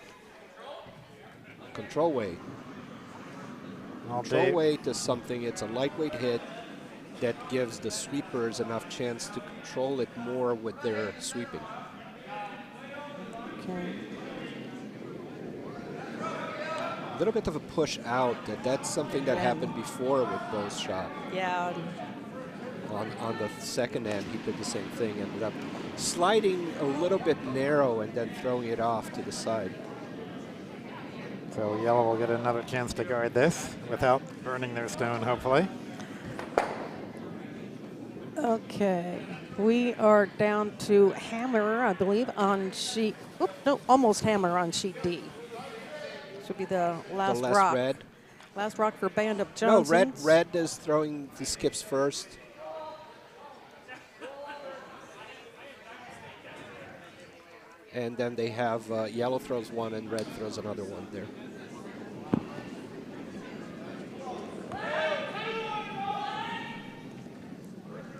Control weight. Control weight is something, it's a lightweight hit that gives the sweepers enough chance to control it more with their sweeping. Okay. A little bit of a push out. That's something that happened before with Beau's shot. Yeah. On the second end, he did the same thing. Ended up sliding a little bit narrow and then throwing it off to the side. So yellow will get another chance to guard this without burning their stone, hopefully. Okay. We are down to hammer, I believe, on sheet. No, almost hammer on sheet D. Should be the last rock. Red. Last rock for Band of Johnsons. No, red is throwing the skips first. And then they have yellow throws one and red throws another one there.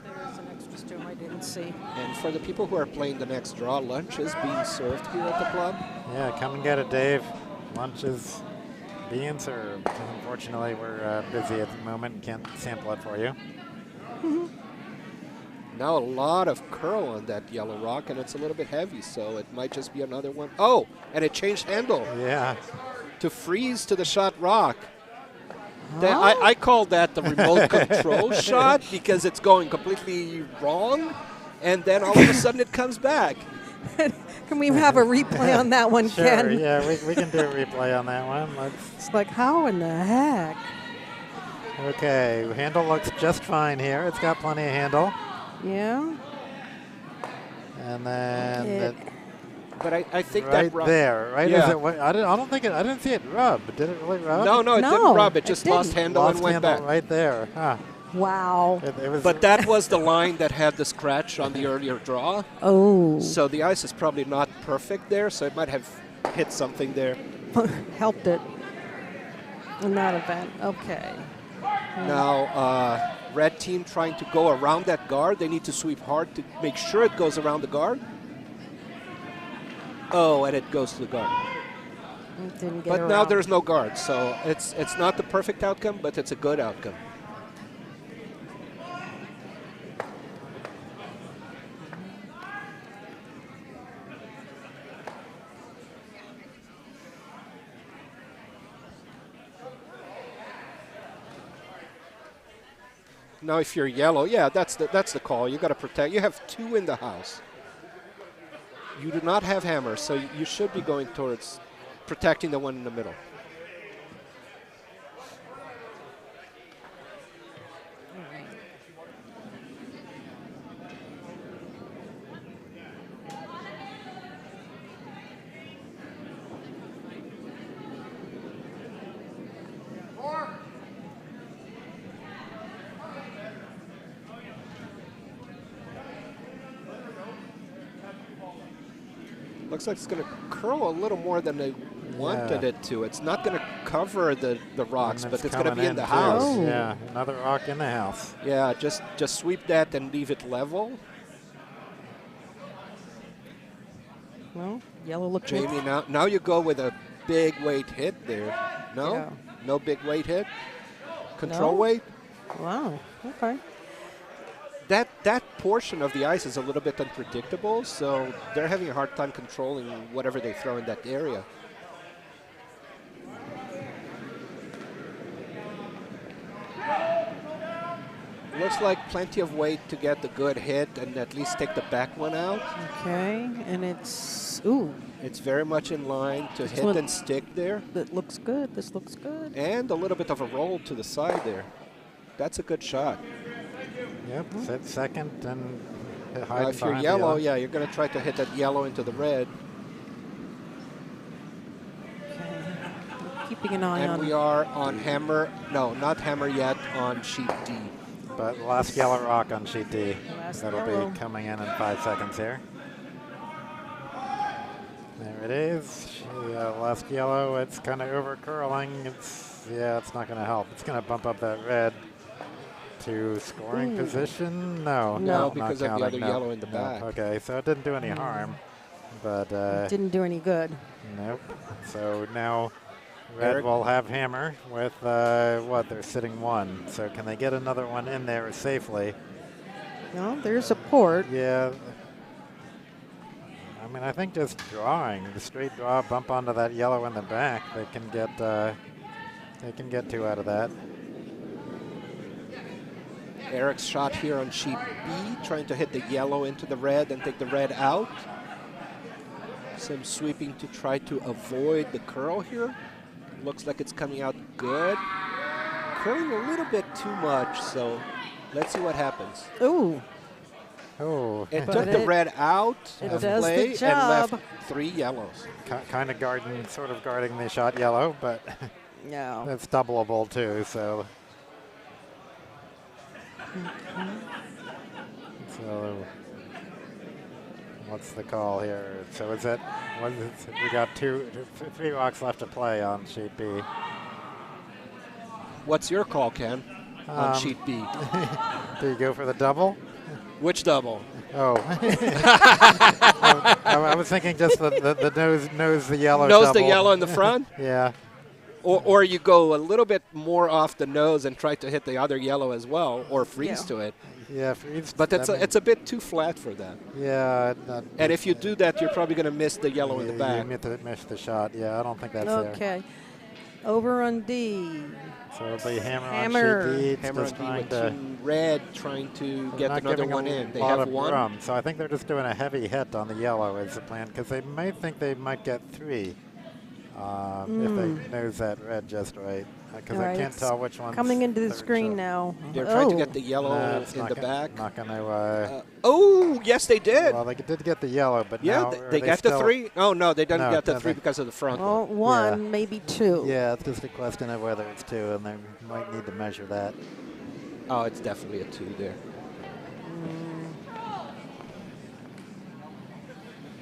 There's an extra stone I didn't see. And for the people who are playing the next draw, lunch is being served here at the club. Yeah, come and get it, Dave. Lunch is being served. Unfortunately, we're busy at the moment and can't sample it for you. Now a lot of curl on that yellow rock, and it's a little bit heavy, so it might just be another one. Oh, and it changed handle. Yeah. To freeze to the shot rock. I call that the remote control shot because it's going completely wrong, and then all of a sudden it comes back. Can we have a replay on that one, Sure, Ken? yeah, we can do a replay on that one. It's like, how in the heck? Okay, handle looks just fine here. It's got plenty of handle. Yeah. And then but I think right that there, right? Yeah. Is it, I don't think it. I didn't see it rub. Did it really rub? No, it didn't rub. It just lost handle and went back. Right there. Huh. Wow. It was But that was the line that had the scratch on the earlier draw. Oh. So the ice is probably not perfect there, so it might have hit something there. Helped it in that event. Okay. Now, red team trying to go around that guard. They need to sweep hard to make sure it goes around the guard. Oh, and it goes to the guard. But now there's no guard, so it's not the perfect outcome, but it's a good outcome. Now, if you're yellow, yeah, that's the call. You got to protect. You have 2 in the house. You do not have hammers, so you should be going towards protecting the one in the middle. Looks like it's going to curl a little more than they wanted it to. It's not going to cover the rocks, but it's going to be in the house. Oh. Yeah, another rock in the house. Yeah, just sweep that and leave it level. Well, yellow looks. Jamie, now you go with a big weight hit there. No? Yeah. No big weight hit? Control No? weight? Wow. Okay. That portion of the ice is a little bit unpredictable, so they're having a hard time controlling whatever they throw in that area. Looks like plenty of weight to get the good hit and at least take the back one out. Okay, and it's ooh. It's very much in line to hit one- and stick there. That looks good. This looks good. And a little bit of a roll to the side there. That's a good shot. Yep, sit second and Now, if you're yellow, yeah, you're going to try to hit that yellow into the red. Okay. Keeping an eye And on. we are on hammer. No, not hammer yet, on sheet D. But last yellow rock on sheet D. Last That'll yellow. be coming in 5 seconds here. There it is. Last yellow. It's kind of over curling. It's not going to help. It's going to bump up that red to scoring position. No, No, because not of the counting, other no. yellow in the No. back. Okay, so it didn't do any harm, but Didn't do any good. nope. So now red Eric? will have hammer with they're sitting 1. So can they get another one in there safely? No, there's a port. Yeah. I mean, I think just drawing the straight draw, bump onto that yellow in the back, they can get 2 out of that. Eric's shot here on sheet B, trying to hit the yellow into the red and take the red out. Some sweeping to try to avoid the curl here. Looks like it's coming out good. Curling a little bit too much, so let's see what happens. Ooh. Oh, It But took the it- red out it of does the play and job. left 3 yellows. kind of sort of guarding the shot yellow, but No. that's doubleable too. So, so what's the call here? So is it? We got 3 rocks left to play on sheet B. What's your call, Ken, on sheet B? Do you go for the double? Which double? Oh, I was thinking just the nose the yellow. Nose double. the yellow in the front? Yeah. Or you go a little bit more off the nose and try to hit the other yellow as well, or freeze Yeah. to it. Yeah, freeze. But it's a bit too flat for that. Yeah. And if you do that, you're probably going to miss the yellow in the back. You miss the shot. Yeah, I don't think that's there. Okay. Over on D. So it'll be hammer Hammer. on sheet D. It's Hammer just on D trying with to Team Red trying to get not another giving one a in. They lot have of one. room. So I think they're just doing a heavy hit on the yellow is the plan because they may think they might get 3 if they nose that red just right. Because All I right, can't it's tell which one's Coming into the third screen shot. now. They're trying to Oh. get the yellow It's in not the gonna- back. Not going to. Oh, yes, they did. Well, they did get the yellow, but Yeah, now they got the still, 3. Oh, no, they didn't No, get the no, 3 they- because of the front Well, one. one, maybe 2. Yeah, it's just a question of whether it's 2, and they might need to measure that. Oh, it's definitely a 2 there.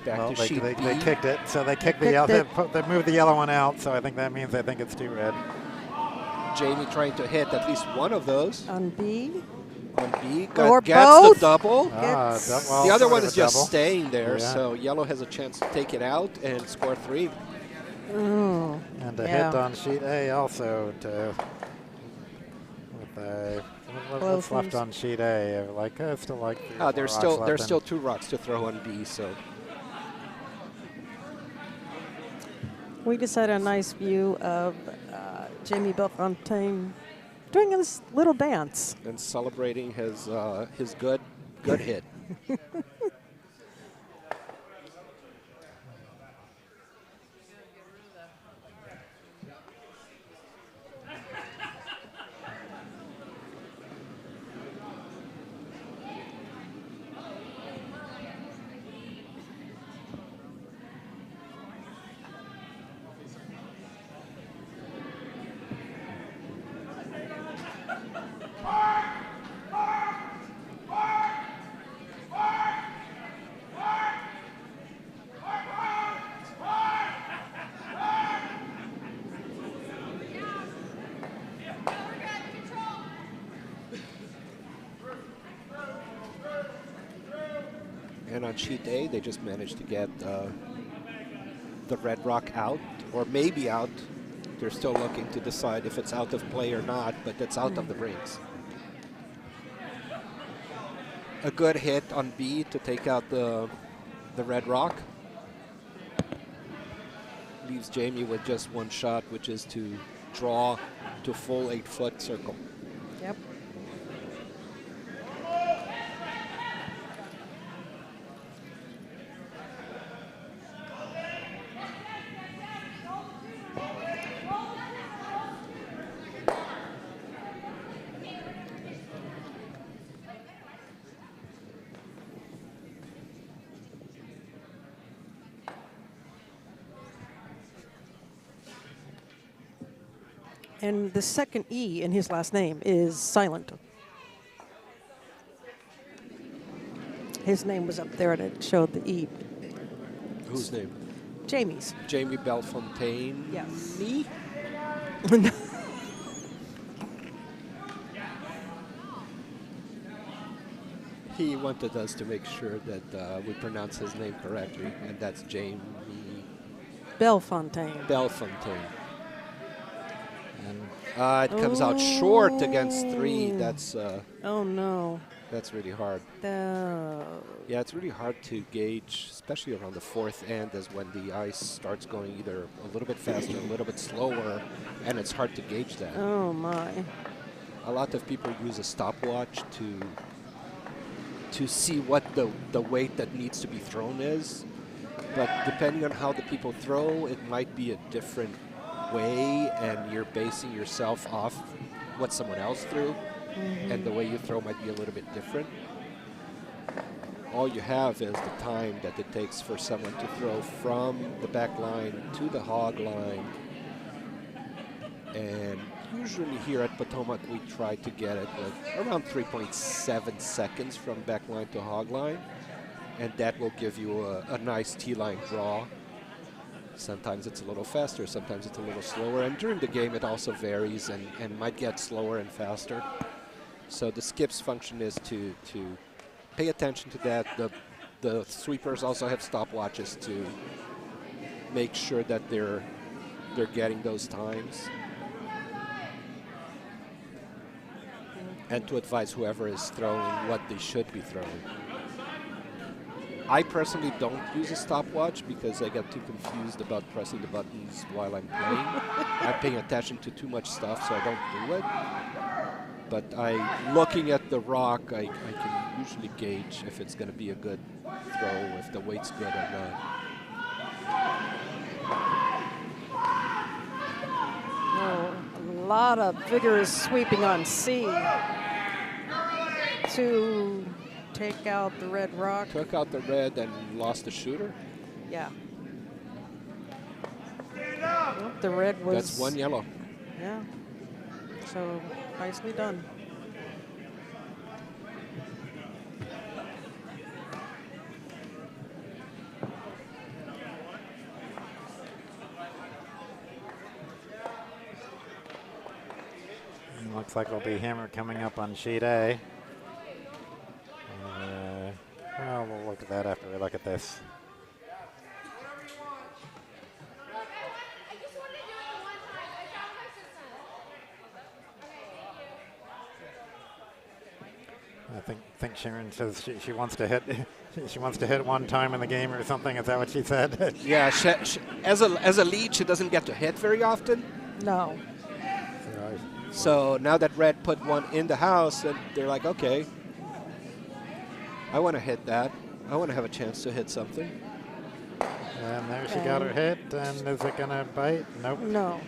Back Well, to sheet they B. kicked it, so they kicked the Kicked yellow. it. They moved the yellow one out, so I think that means they think it's 2 red. Jamie trying to hit at least one of those On B. on B. Or Gets both. the double. Gets- The other sort one of is a just double. staying there, Yeah. so yellow has a chance to take it out and score 3. Oh. And a Yeah. hit on sheet A also to. With what's left Close. on sheet A? Still like. 3 or 4 There's rocks still left there's in- still 2 rocks to throw on B, so We just had a nice view of Jamie Bellefontaine doing this little dance. And celebrating his good hit. And on sheet A, they just managed to get the red rock out, or maybe out. They're still looking to decide if it's out of play or not, but it's out of the rings. A good hit on B to take out the red rock. Leaves Jamie with just one shot, which is to draw to full 8-foot circle. Yep. And the second E in his last name is silent. His name was up there and it showed the E. Whose name? Jamie's. Jamie Bellefontaine. Yes. Me? He wanted us to make sure that we pronounce his name correctly, and that's Jamie Bellefontaine. Bellefontaine. And it comes out short against 3. That's Oh no. that's really hard. Yeah, it's really hard to gauge, especially around the 4th end, as when the ice starts going either a little bit faster, a little bit slower, and it's hard to gauge that. Oh my. A lot of people use a stopwatch to see what the weight that needs to be thrown is, but depending on how the people throw, it might be a different way, and you're basing yourself off what someone else threw, and the way you throw might be a little bit different. All you have is the time that it takes for someone to throw from the back line to the hog line, and usually here at Potomac we try to get it with around 3.7 seconds from back line to hog line, and that will give you a nice T-line draw. Sometimes it's a little faster, sometimes it's a little slower, and during the game it also varies and might get slower and faster. So the skips function is to pay attention to that. The sweepers also have stopwatches to make sure that they're getting those times, and to advise whoever is throwing what they should be throwing. I personally don't use a stopwatch because I get too confused about pressing the buttons while I'm playing. I'm paying attention to too much stuff, so I don't do it. But looking at the rock, I can usually gauge if it's going to be a good throw, if the weight's good or not. Oh, a lot of vigorous sweeping on C to take out the red rock. Took out the red and lost the shooter. Yeah. Well, the red was... That's one yellow. Yeah. So, nicely done. Looks like it'll be hammer coming up on sheet A. Well, we'll look at that after we look at this. I think Sharon says she wants to hit. She wants to hit one time in the game or something. Is that what she said? Yeah, as a lead, she doesn't get to hit very often. No. So now that red put one in the house, and they're like, okay, I want to hit that. I want to have a chance to hit something. And there she got her hit. And is it going to bite? Nope. No.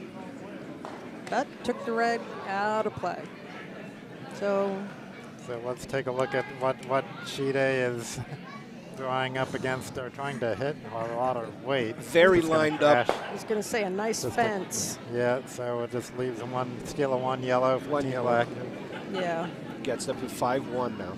That took the red out of play. So let's take a look at what sheet A is drawing up against or trying to hit. A lot of weight. Very It's gonna lined up. crash. I was going to say a nice fence. Yeah, so it just leaves them steal a one yellow for One Team yellow. Black. Yeah. Gets up to 5-1 now.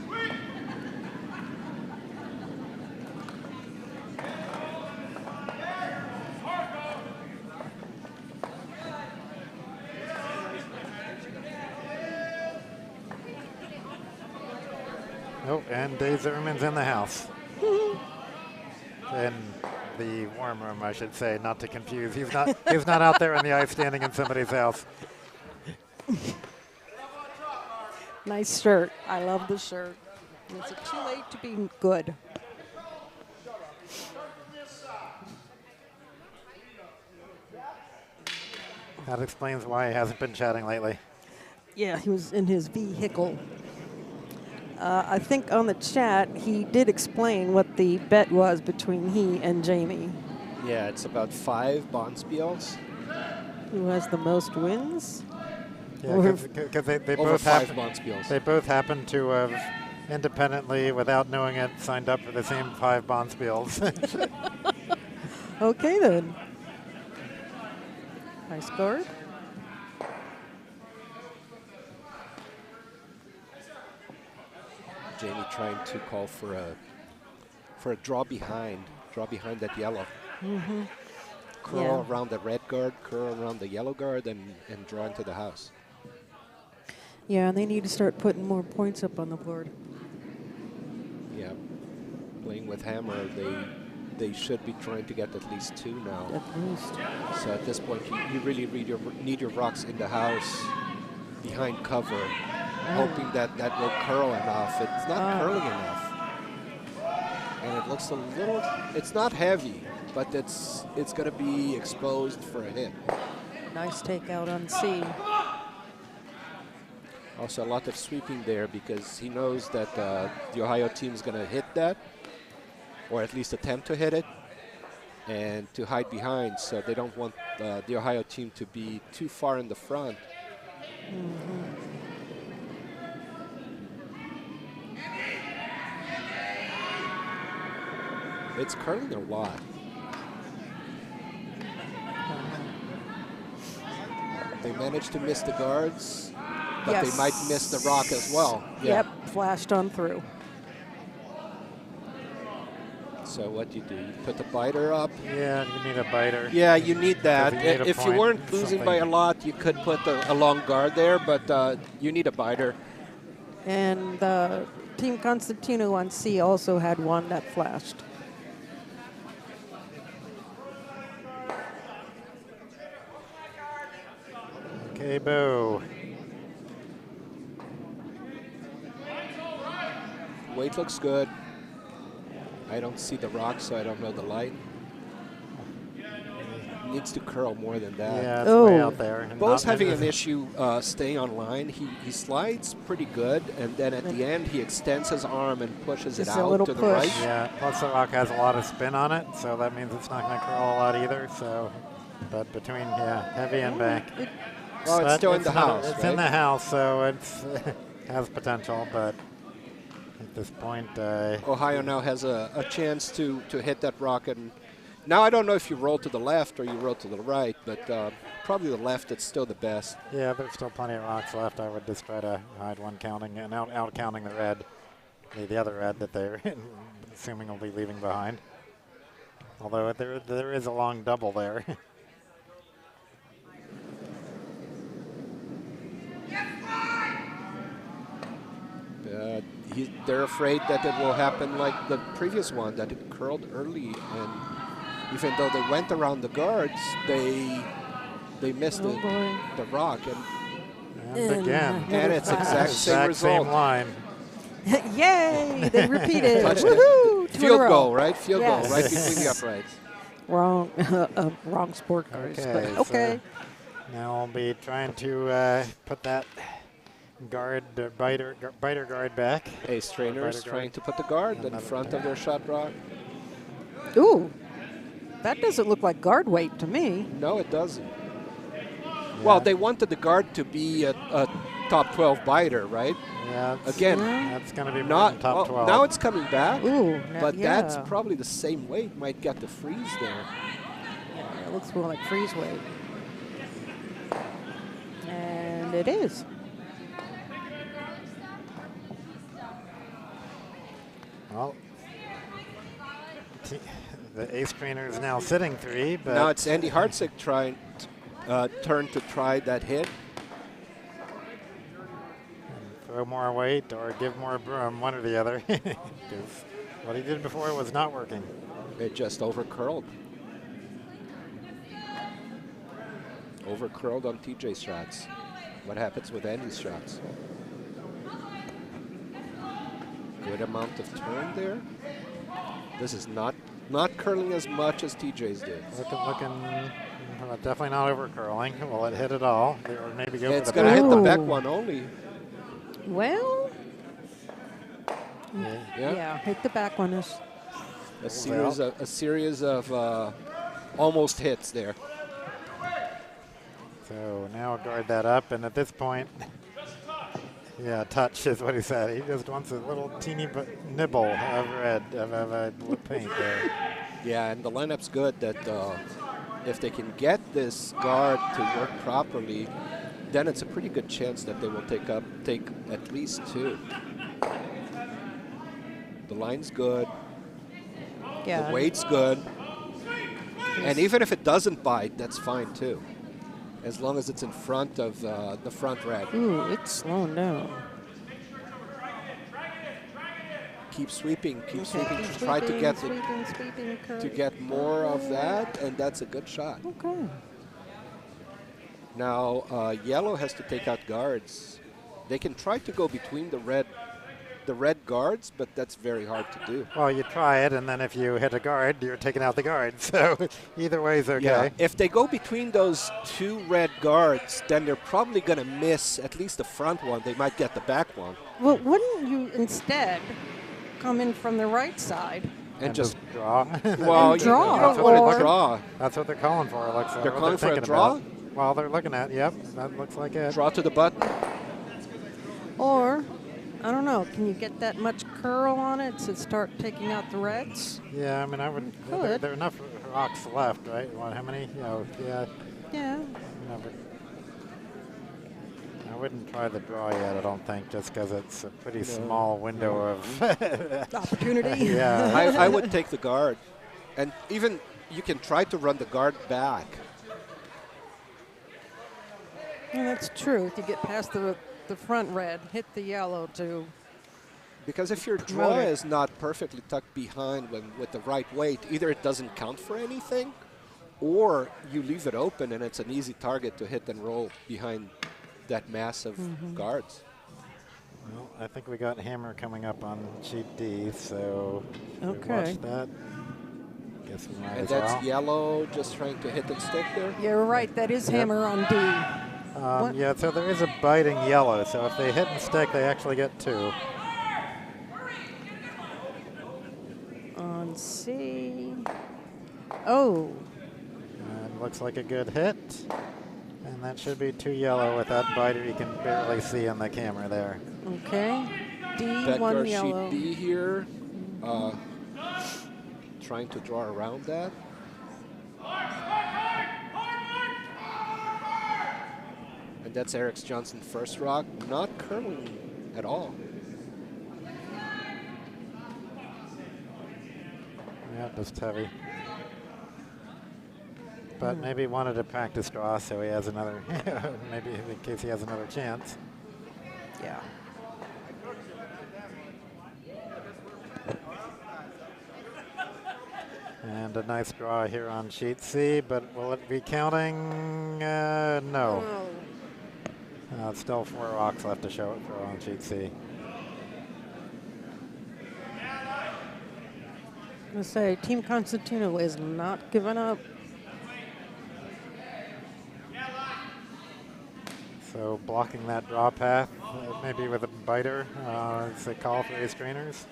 Oh, and Dave Zimmerman's in the house. In the warm room, I should say, not to confuse. He's not out there on the ice standing in somebody's house. Nice shirt. I love the shirt. Is it too late to be good? That explains why he hasn't been chatting lately. Yeah, he was in his vehicle. I think on the chat, he did explain what the bet was between he and Jamie. Yeah, it's about 5 Bonspiels. Who has the most wins? Yeah, because they Over both 5 happen. Bonspiels. They both happen to have independently, without knowing it, signed up for the same 5 Bonspiels. Okay, then. Nice guard. Jamie trying to call for a draw behind that yellow. Mm-hmm. Curl around the red guard, curl around the yellow guard, and draw into the house. Yeah, and they need to start putting more points up on the board. Yeah, playing with hammer, they should be trying to get at least 2 now. At least. So at this point, you really need your rocks in the house, behind cover, hoping that will curl enough. It's not curling enough. And it looks a little, it's not heavy, but it's going to be exposed for a hit. Nice takeout on C. Also a lot of sweeping there because he knows that the Ohio team is going to hit that, or at least attempt to hit it, and to hide behind, so they don't want the Ohio team to be too far in the front. Mm-hmm. It's curling a lot. They managed to miss the guards, but Yes. they might miss the rock as well. Yep, flashed on through. So what do? You put the biter up? Yeah, you need a biter. Yeah, you need that. You need a If you point, weren't losing by a something. lot, you could put a long guard there, but you need a biter. And Team Costantino on C also had one that flashed. Okay, Beau. Weight looks good. I don't see the rock, so I don't know the light. Needs to curl more than that. Yeah, it's way Oh. out there. and Beau's not- having an issue staying on line. He slides pretty good, and then at the end he extends his arm and pushes it Just a out little to the push. right. Yeah, plus the rock has a lot of spin on it, so that means it's not going to curl a lot either. So, but between heavy and back. Well, it's But still in the not- house, It's right? in the house, so it's has potential, but at this point, Ohio now has a chance to hit that rock, and now I don't know if you roll to the left or you roll to the right, but probably the left. It's still the best. yeah, there's still plenty of rocks left. I would just try to hide one counting and out counting the red, the other red that they're assuming will be leaving behind. Although there is a long double there. They're afraid that it will happen like the previous one, that it curled early, and even though they went around the guards, they missed Oh, boy. the rock, And again, and it's exact same result. line. Yay! They repeated. Touchdown. Woohoo! 2 in a Field row. goal, right? Field Yes. goal, right between the uprights. Wrong, wrong sport cars. Okay, but so- okay. Now I'll be trying to put that biter guard back. Ace trainers trying to put the guard in front of their shot rock. Ooh, that doesn't look like guard weight to me. No, it doesn't. Well, they wanted the guard to be a top 12 biter, right? Yeah. Again, that's going to be not more than top 12. Now it's coming back. Ooh, but that's probably the same weight. Might get the freeze there. Yeah, it looks more like freeze weight. And it is. Well, the ace trainer is now sitting 3, but now it's Andy Hartsig trying turn to try that hit. Throw more weight or give more broom, one or the other. Because what he did before was not working. It just over-curled. Over-curled on TJ's shots. What happens with Andy's shots? Good amount of turn there. This is not curling as much as TJ's did. Looking definitely not over curling. Will it hit it all? Or maybe go It's for the going to hit the Ooh. back one only. Well, Yeah. hit the back one. Is A series of almost hits there. So now guard that up, and at this point, yeah, touch is what he said. He just wants a little teeny nibble of red, of paint there. Yeah, and the lineup's good that if they can get this guard to work properly, then it's a pretty good chance that they will take at least 2. The line's good. yeah. The weight's good. And even if it doesn't bite, that's fine too. As long as it's in front of the front red. Ooh, it's slowing down. Keep sweeping, keep Okay, sweeping. keep Try to get sweeping, to get more of that, and that's a good shot. Okay. Now yellow has to take out guards. They can try to go between the red guards, but that's very hard to do. Well, you try it, and then if you hit a guard, you're taking out the guard. So either way is okay. Yeah, if they go between those 2 red guards, then they're probably going to miss at least the front one. They might get the back one. Well, wouldn't you instead come in from the right side? And just draw. well, And draw, you don't want or- to draw. That's what they're calling for. It looks like They're what calling for a thinking draw? about. Well, they're looking at, yep, that looks like it. Draw to the button. Or, I don't know, can you get that much curl on it to start taking out the reds? Yeah, I mean, I would. Could. There are enough rocks left, right? How many? Yeah. Yeah. No, but I wouldn't try the draw yet, I don't think, just because it's a pretty small window of Opportunity. Yeah. I would take the guard. And even you can try to run the guard back. Yeah, that's true. If you get past the front red, hit the yellow to. Because if your Promote draw it. is not perfectly tucked behind with the right weight, either it doesn't count for anything, or you leave it open and it's an easy target to hit and roll behind that mass of guards. Well, I think we got hammer coming up on sheet D, so Okay. watch that. Guess we might And as that's well. yellow just trying to hit and stick there. You're right. That is Yep. hammer on D. What? Yeah, so there is a biting yellow, so if they hit and stick, they actually get 2. On C. Oh. And looks like a good hit. And that should be 2 yellow with that biter you can barely see on the camera there. Okay. D, That 1 guard yellow. sheet B here, trying to draw around that. And that's Eric Johnson first rock, not curling at all. Yeah, just heavy. But maybe wanted to practice draw so he has another, maybe in case he has another chance. Yeah. And a nice draw here on sheet C, but will it be counting? No. It's still 4 rocks left to show it for on sheet C. I'm going to say Team Costantino is not giving up. So blocking that draw path, maybe with a biter, as they call for ace screeners.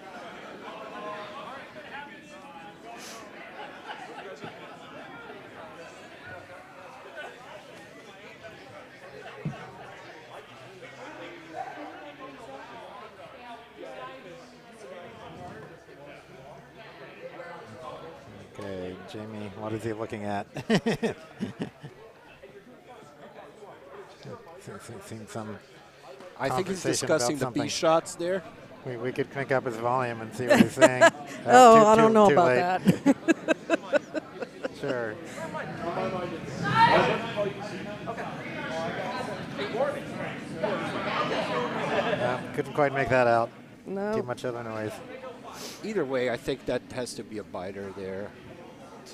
Okay, Jamie, what is he looking at? Seen some. I think he's conversation about discussing the something. B shots there. We could crank up his volume and see what he's saying. Oh, I don't know too about late. that. Sure. Couldn't quite make that out. No. Too much other noise. Either way, I think that has to be a biter there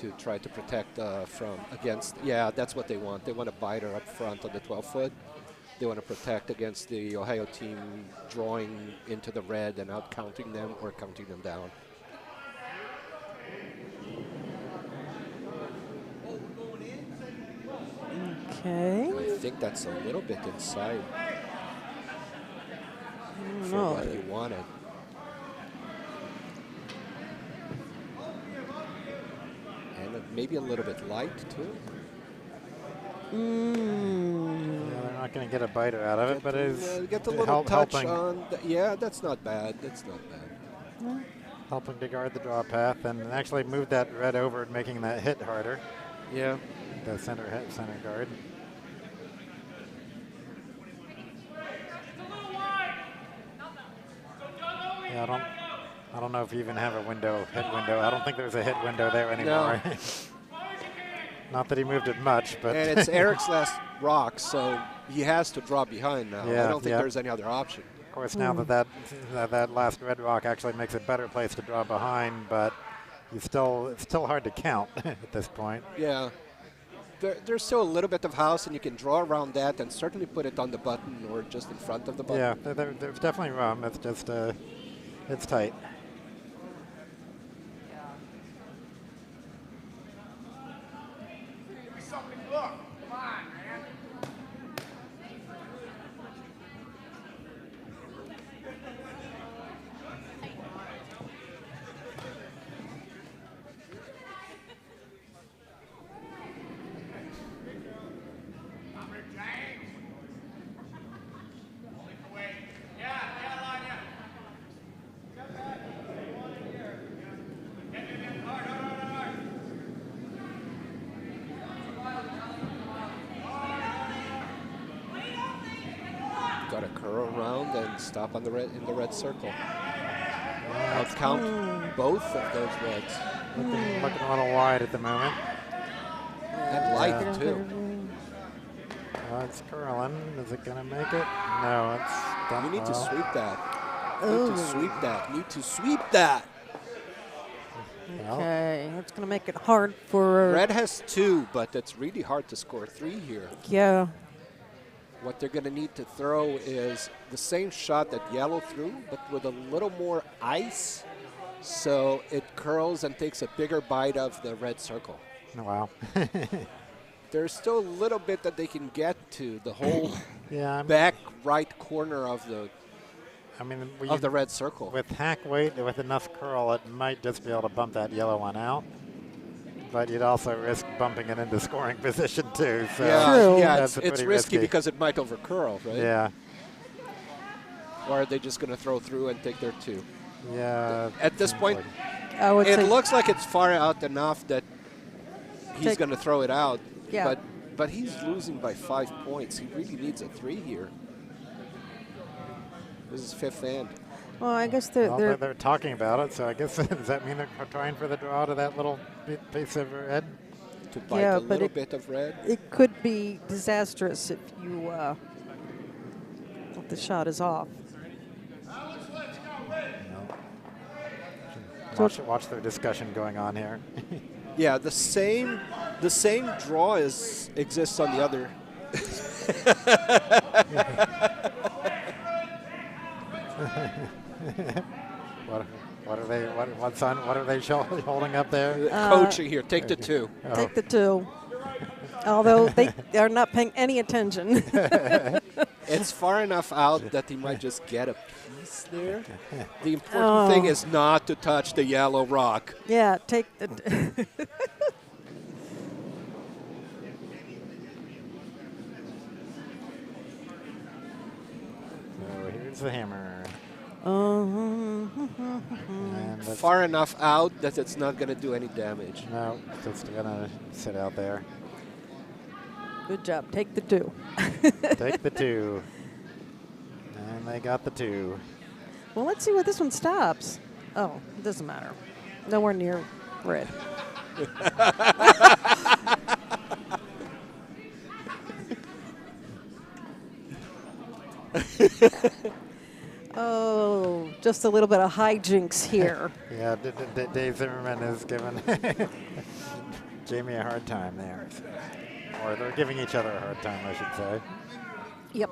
to try to protect from against. Yeah, that's what they want. They want a biter up front on the 12-foot. They want to protect against the Ohio team drawing into the red and out counting them or counting them down. Okay. I think that's a little bit inside for No. what he wanted. And maybe a little bit light too. Yeah, they're not going to get a biter out of it, but it is Get a little touch helping, on. Yeah, that's not bad. That's not bad. helping to guard the draw path and actually move that red over and making that hit harder. Yeah. The center guard. Yeah, I don't know if you even have a hit window. I don't think there's a hit window there anymore. No. Not that he moved it much, but And it's Eric's last rock, so he has to draw behind now. Yeah, I don't think yeah. there's any other option. of course now that last red rock actually makes a better place to draw behind, but it's still hard to count at this point. Yeah. There's still a little bit of house, and you can draw around that and certainly put it on the button or just in front of the button. Yeah, there's definitely room. It's just it's tight. Got to curl around and stop on the red in the red circle. I'll count both of those reds. Looking a little wide at the moment. And light too. It's curling. Is it going to make it? No, it's done. You need to well. sweep that. Ooh. Need to sweep that. Need to sweep that. Well, Okay, that's going to make it hard for. Red has 2, but it's really hard to score 3 here. Yeah. What they're going to need to throw is the same shot that yellow threw, but with a little more ice, so it curls and takes a bigger bite of the red circle. wow. There's still a little bit that they can get to the whole Yeah, back right corner of the we, red circle. with hack weight, with enough curl, it might just be able to bump that yellow one out. But you'd also risk bumping it into scoring position too. So True. Yeah, that's it's pretty risky because it might overcurl, right? Yeah, Or are they just going to throw through and take their 2? yeah. At this seems point, like- I would it say. looks like it's far out enough that he's Take- going to throw it out. Yeah. But he's losing by 5 points. He really needs a 3 here. This is 5th end. Well, I guess well, they're they're talking about it, so I guess does that mean they're trying for the draw to that little piece of red? To bite Yeah, a but little it- bit of red. it could be disastrous if you if the shot is off. Watch their discussion going on here. Yeah, the same draw exists on the other. What are they holding up there? Coaching here. Take the 2. Take the 2. Although they are not paying any attention. It's far enough out that he might just get a piece there. The important thing is not to touch the yellow rock. Yeah, take the. So here's the hammer. Oh. And that's Far enough out that it's not going to do any damage. no, just gonna sit out there. Good job. Take the 2. Take the 2. And they got the 2. Well, let's see where this one stops. Oh, it doesn't matter. Nowhere near red. Oh, just a little bit of hijinks here. Yeah, Dave Zimmerman is giving Jamie a hard time there. Or they're giving each other a hard time, I should say. Yep.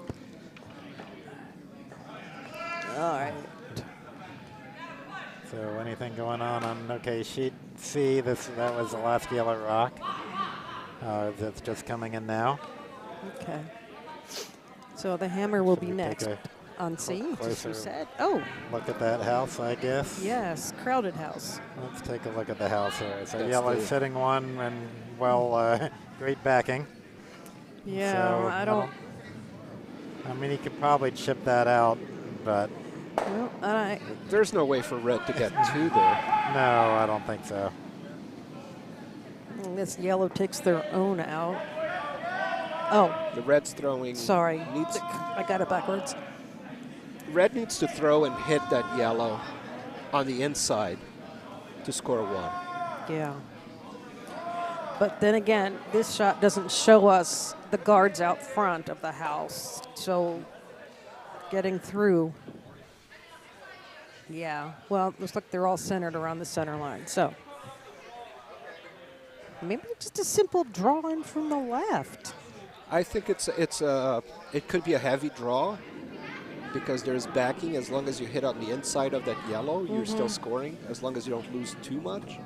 All right. So anything going on okay, sheet C, that was the last yellow rock. That's just coming in now. Okay. So the hammer will be Should we take next a on C, just closer you said. Oh, look at that house, I guess. yes, crowded house. Let's take a look at the house here. So That's yellow the- sitting one and, well, great backing. Yeah, So, I don't. I mean, he could probably chip that out, but Well, I. There's no way for red to get 2 there. no, I don't think so. This yellow takes their own out. Oh, The red's throwing. sorry. Needs, I got it backwards. red needs to throw and hit that yellow on the inside to score 1. Yeah. But then again, this shot doesn't show us the guards out front of the house. So getting through. Yeah. Well, it looks like they're all centered around the center line. So maybe just a simple draw in from the left. I think it could be a heavy draw because there's backing. As long as you hit on the inside of that yellow, you're still scoring, as long as you don't lose too much.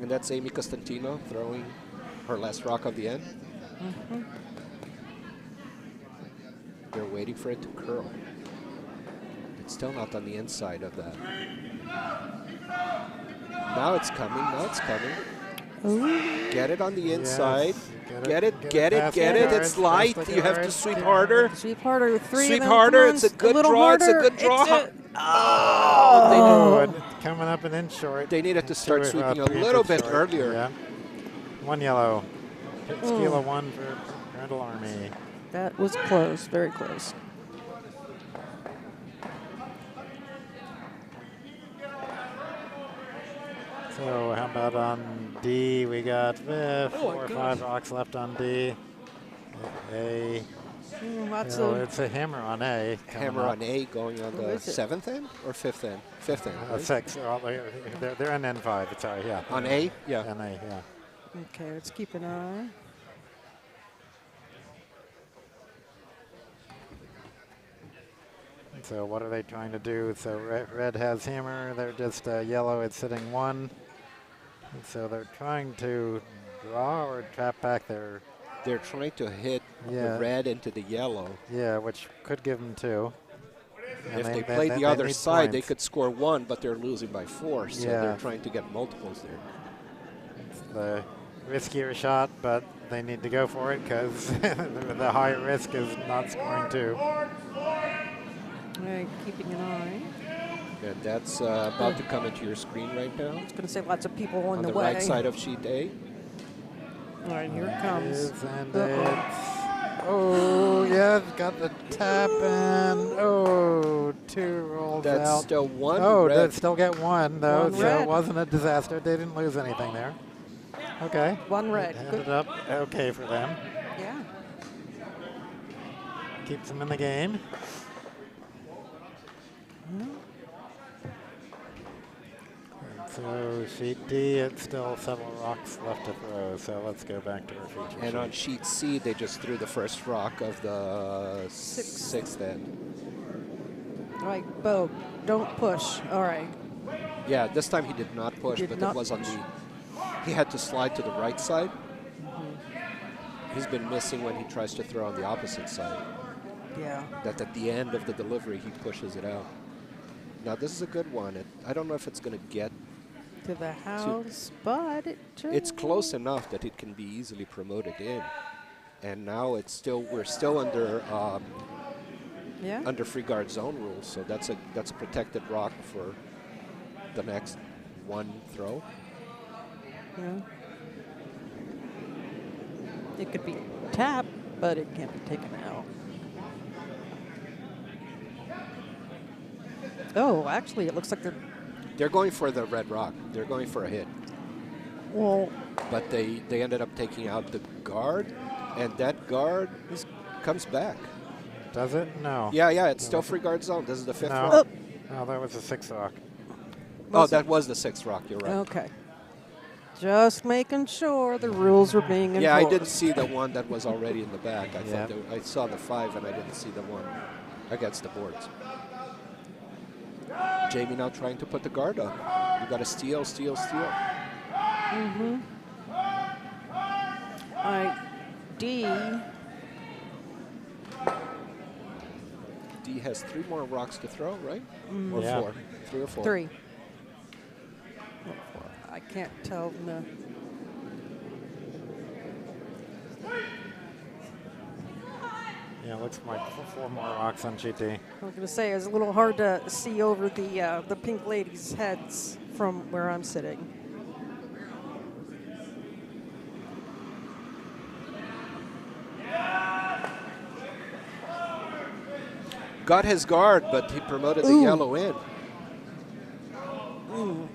And that's Amy Costantino throwing her last rock of the end. They're waiting for it to curl. It's still not on the inside of that. Now it's coming. Now it's coming. Ooh. Get it on the inside. Yes. Get it. past the It's guards, light. past the You have to guards. sweep harder. Sweep harder. 3 Sweep of them. harder. Come on, It's a good little draw. It's a harder. good draw. Oh, and coming up an inch short. They needed to start 2, sweeping a 3 little inches bit short. earlier. Yeah. 1 yellow. Scale of 1 for Parental Army. That was close. Very close. So how about on D? We got 4 or 5 rocks left on D. A. Lots Oh, of. it's a hammer on A. Hammer on A going on the is it? 7th end or 5th end? 5th end. Right? 6. They're on N5. Sorry, yeah. On A? Yeah. On A, yeah. Okay, let's keep an eye. So what are they trying to do? So red has hammer. They're just yellow. It's sitting 1. And so they're trying to draw or trap back their. They're trying to hit Yeah. the red into the yellow. Yeah, which could give them 2. And If they played the other need side, they points. could score 1, but they're losing by 4. So Yeah. they're trying to get multiples there. It's the riskier shot, but they need to go for it because the higher risk is not scoring 2. All right, keeping an eye. And that's about to come into your screen right now. I was going to say lots of people On in the the way. right side of sheet A. All right, here it comes. Is, and Uh-oh. it's, oh, yeah, it's got the tap and, 2 rolls That's out. still 1 Oh, red. they still get 1, though, One so red. it wasn't a disaster. They didn't lose anything there. Okay. 1 red. It Good. ended up okay for them. Yeah. Keeps them in the game. So sheet D, it's still several rocks left to throw, so let's go back to our feature And sheet. on sheet C, they just threw the first rock of the 6th end. All right, Beau, don't push. All right. Yeah, this time he did not push, Did but not it was on push. the. He had to slide to the right side. he's been missing when he tries to throw on the opposite side. Yeah. That at the end of the delivery, he pushes it out. Now, this is a good one. I don't know if it's going to get To the house, but it's close enough that it can be easily promoted in. And now we're still under under free guard zone rules, so that's a protected rock for the next one throw. Yeah. It could be tapped, but it can't be taken out. Oh, actually, it looks like They're going for the red rock. They're going for a hit. well, But they ended up taking out the guard, and that guard comes back. Does it? No. Yeah, it's still free guard zone. This is the 5th No. rock. Oh, that was a 6 rock. Oh, that was the 6th rock. You're right. okay. Just making sure the rules are being enforced. Yeah, I didn't see the one that was already in the back. I Yeah. thought I saw the 5, and I didn't see the one against the boards. Jamie now trying to put the guard up. You got to steal. Mm-hmm. All right, D. D has 3 more rocks to throw, right? Mm. Or Yeah. 4? 3 or 4? 3. I can't tell. No. Yeah, looks like 4 more rocks on GT. I was going to say it's a little hard to see over the pink ladies' heads from where I'm sitting. Got his guard, but he promoted the Ooh. yellow in. Ooh.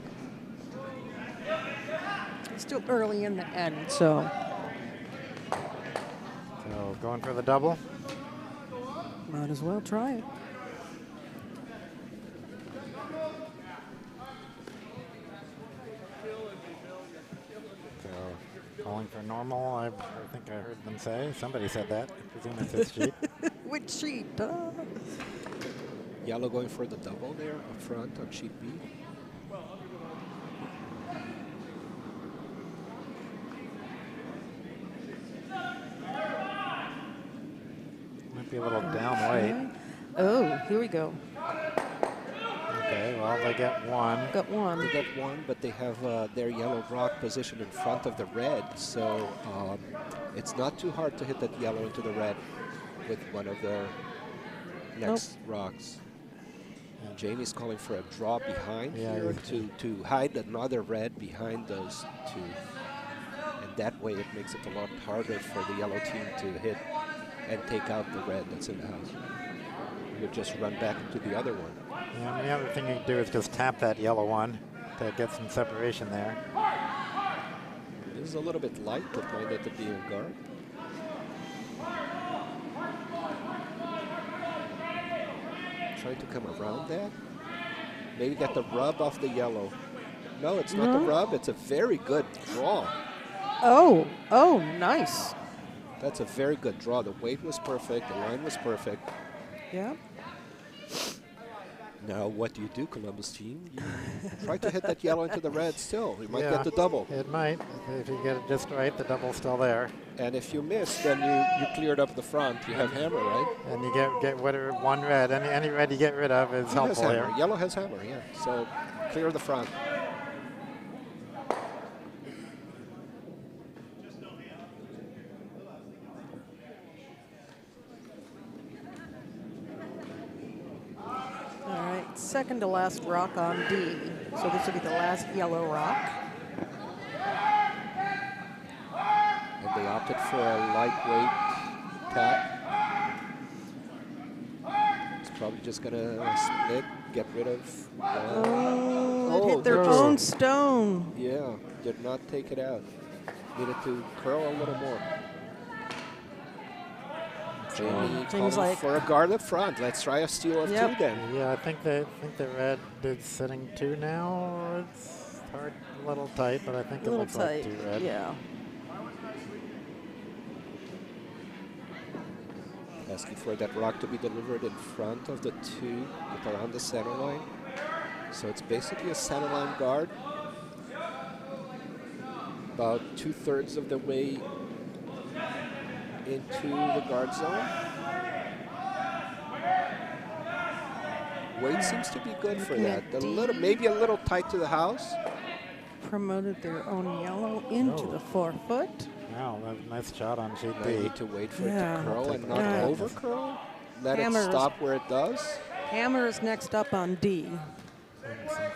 It's still early in the end, so. So going for the double. Might as well try it. So calling for normal, I think I heard them say. Somebody said that. I presume it's this sheet. Which sheet? Yellow going for the double there up front on sheet B. Might be a little down weight. Oh, here we go. Okay, well, they get 1. Got one. They got 1, but they have their yellow rock positioned in front of the red, so it's not too hard to hit that yellow into the red with one of their next rocks. And Jamie's calling for a draw behind here to hide another red behind those 2. And that way it makes it a lot harder for the yellow team to hit and take out the red that's in the house. You just run back to the other one. Yeah, and the other thing you can do is just tap that yellow one to get some separation there. This is a little bit light to point at the B guard. Trying to come around that. Maybe get the rub off the yellow. No, it's not the rub. It's a very good draw. Oh, nice. That's a very good draw. The weight was perfect. The line was perfect. Yeah. Now, what do you do, Columbus team? You try to hit that yellow into the red still. You might Yeah, get the double. It might. If you get it just right, the double's still there. And if you miss, then you cleared up the front. You have hammer, right? And you get whatever 1 red. Any red you get rid of is He has helpful hammer. here. Yellow has hammer, yeah. So clear the front. All right, second to last rock on D. So this will be the last yellow rock. And they opted for a lightweight tap. It's probably just going to split, get rid of. Oh, it hit their no. own stone. Yeah, did not take it out. Needed to curl a little more. Jamie Jamie's calling like, for a guard up front. Let's try a steal of 2 then. Yeah, I think the red is sitting 2 now. It's hard, a little tight, but I think a it little looks tight. like 2 red. Yeah. Asking for that rock to be delivered in front of the 2, but around the center line. So it's basically a center line guard. About 2/3 of the way into the guard zone. Weight seems to be good for that. Maybe a little tight to the house. Promoted their own yellow into the 4-foot. Wow, that was a nice shot on sheet They D. need to wait for it to curl and not Yeah. over curl. Let Hammer it is- stop where it does. Hammer is next up on D.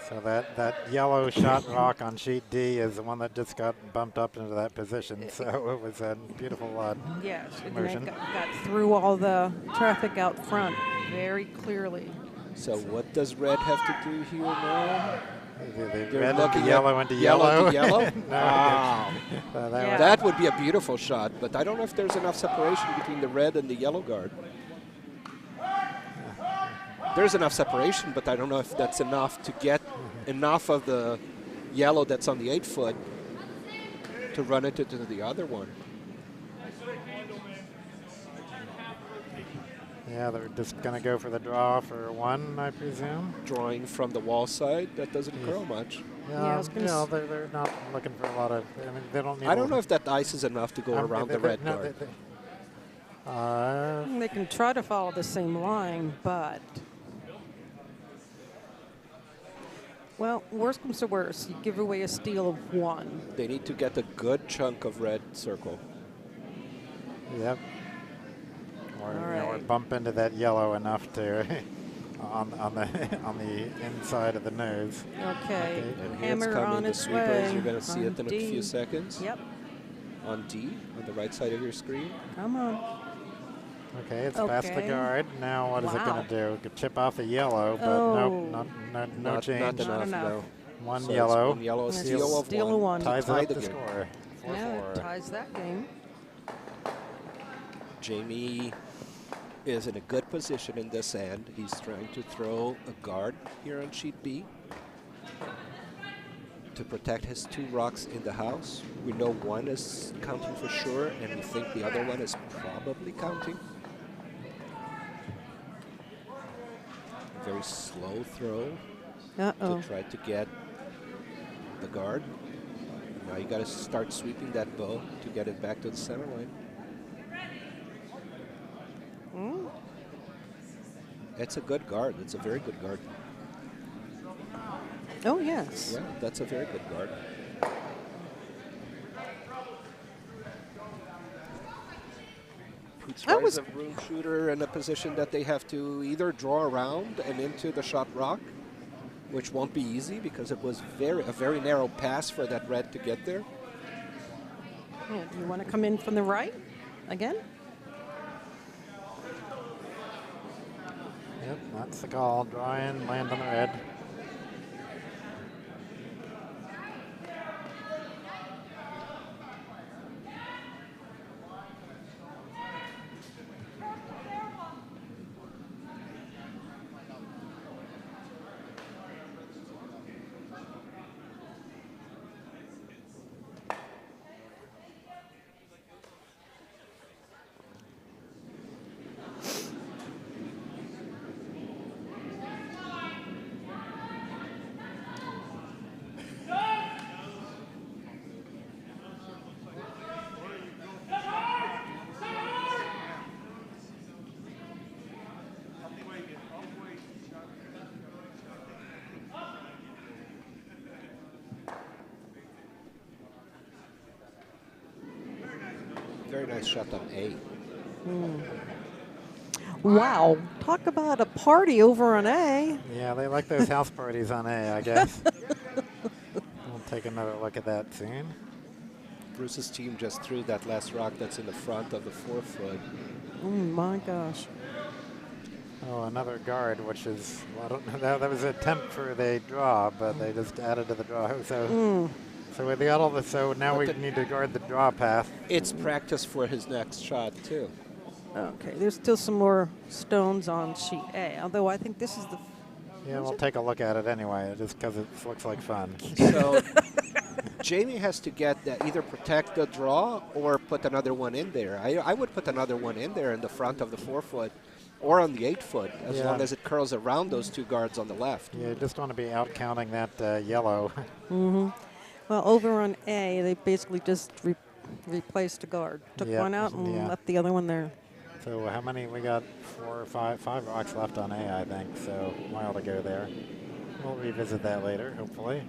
So that yellow shot rock on sheet D is the one that just got bumped up into that position. So it was a beautiful Yes, and motion. they got through all the traffic out front very clearly. So what does red have to do here now? The They're red looking into yellow at into yellow. to yellow? No, Wow. that Yeah. That would be a beautiful shot, but I don't know if there's enough separation between the red and the yellow guard. There's enough separation, but I don't know if that's enough to get enough of the yellow that's on the 8-foot to run it into the other one. Yeah, they're just going to go for the draw for 1, I presume. Drawing from the wall side, that doesn't curl much. Yeah, I was gonna no, s- they're not looking for a lot of. I mean, they don't need. I don't know if that ice is enough to go around the red no, guard. They can try to follow the same line, but well, worst comes to worst, you give away a steal of 1. They need to get a good chunk of red circle. Yep. Or, All or right. bump into that yellow enough to on the inside of the nose. Okay, And here hammer it's coming, on the its sweepers. way. You're going to see on it in a D. few seconds. Yep, On D, on the right side of your screen. come on. Okay, it's past the Okay. guard. Now what is it Wow. going to do? Could chip off the yellow, but Oh. nope, no Not change. enough, enough. no. One So it's yellow. One yellow, And it's steal of steal one. of 1. Ties Tie up the game. score. Now it 4-4. ties that game. Jamie is in a good position in this end. He's trying to throw a guard here on sheet B to protect his 2 rocks in the house. We know one is counting for sure, and we think the other one is probably counting. Very slow throw Uh-oh. to try to get the guard. Now you got to start sweeping that bow to get it back to the center line. It's a good guard. It's a very good guard. Oh, yes. Yeah, that's a very good guard. Puts I was- a Broomshooter in a position that they have to either draw around and into the shot rock, which won't be easy because it was a very narrow pass for that red to get there. Yeah, you want to come in from the right again? Yep, that's the call. Draw in, land on the red. Very nice shot on A. Wow. Talk about a party over on A. Yeah, they like those house parties on A, I guess. We'll take another look at that soon. Bruce's team just threw that last rock that's in the front of the 4-foot. Oh, my gosh. Oh, another guard, which is, well, I don't know, that was an attempt for the draw, but they just added to the draw. So we got all this, so now we need to guard the draw path. It's practice for his next shot, too. Okay, there's still some more stones on sheet A, although I think this is the... Yeah, we'll take a look at it anyway, just because it looks like fun. So Jamie has to get that, either protect the draw or put another one in there. I would put another one in there in the front of the 4-foot or on the 8-foot, as Yeah. long as it curls around those 2 guards on the left. You just want to be out counting that yellow. Well, over on A, they basically just replaced a guard. Took Yep, one out and yeah. left the other one there. So how many? We got 4 or 5 rocks left on A, I think. So a while to go there. We'll revisit that later, hopefully.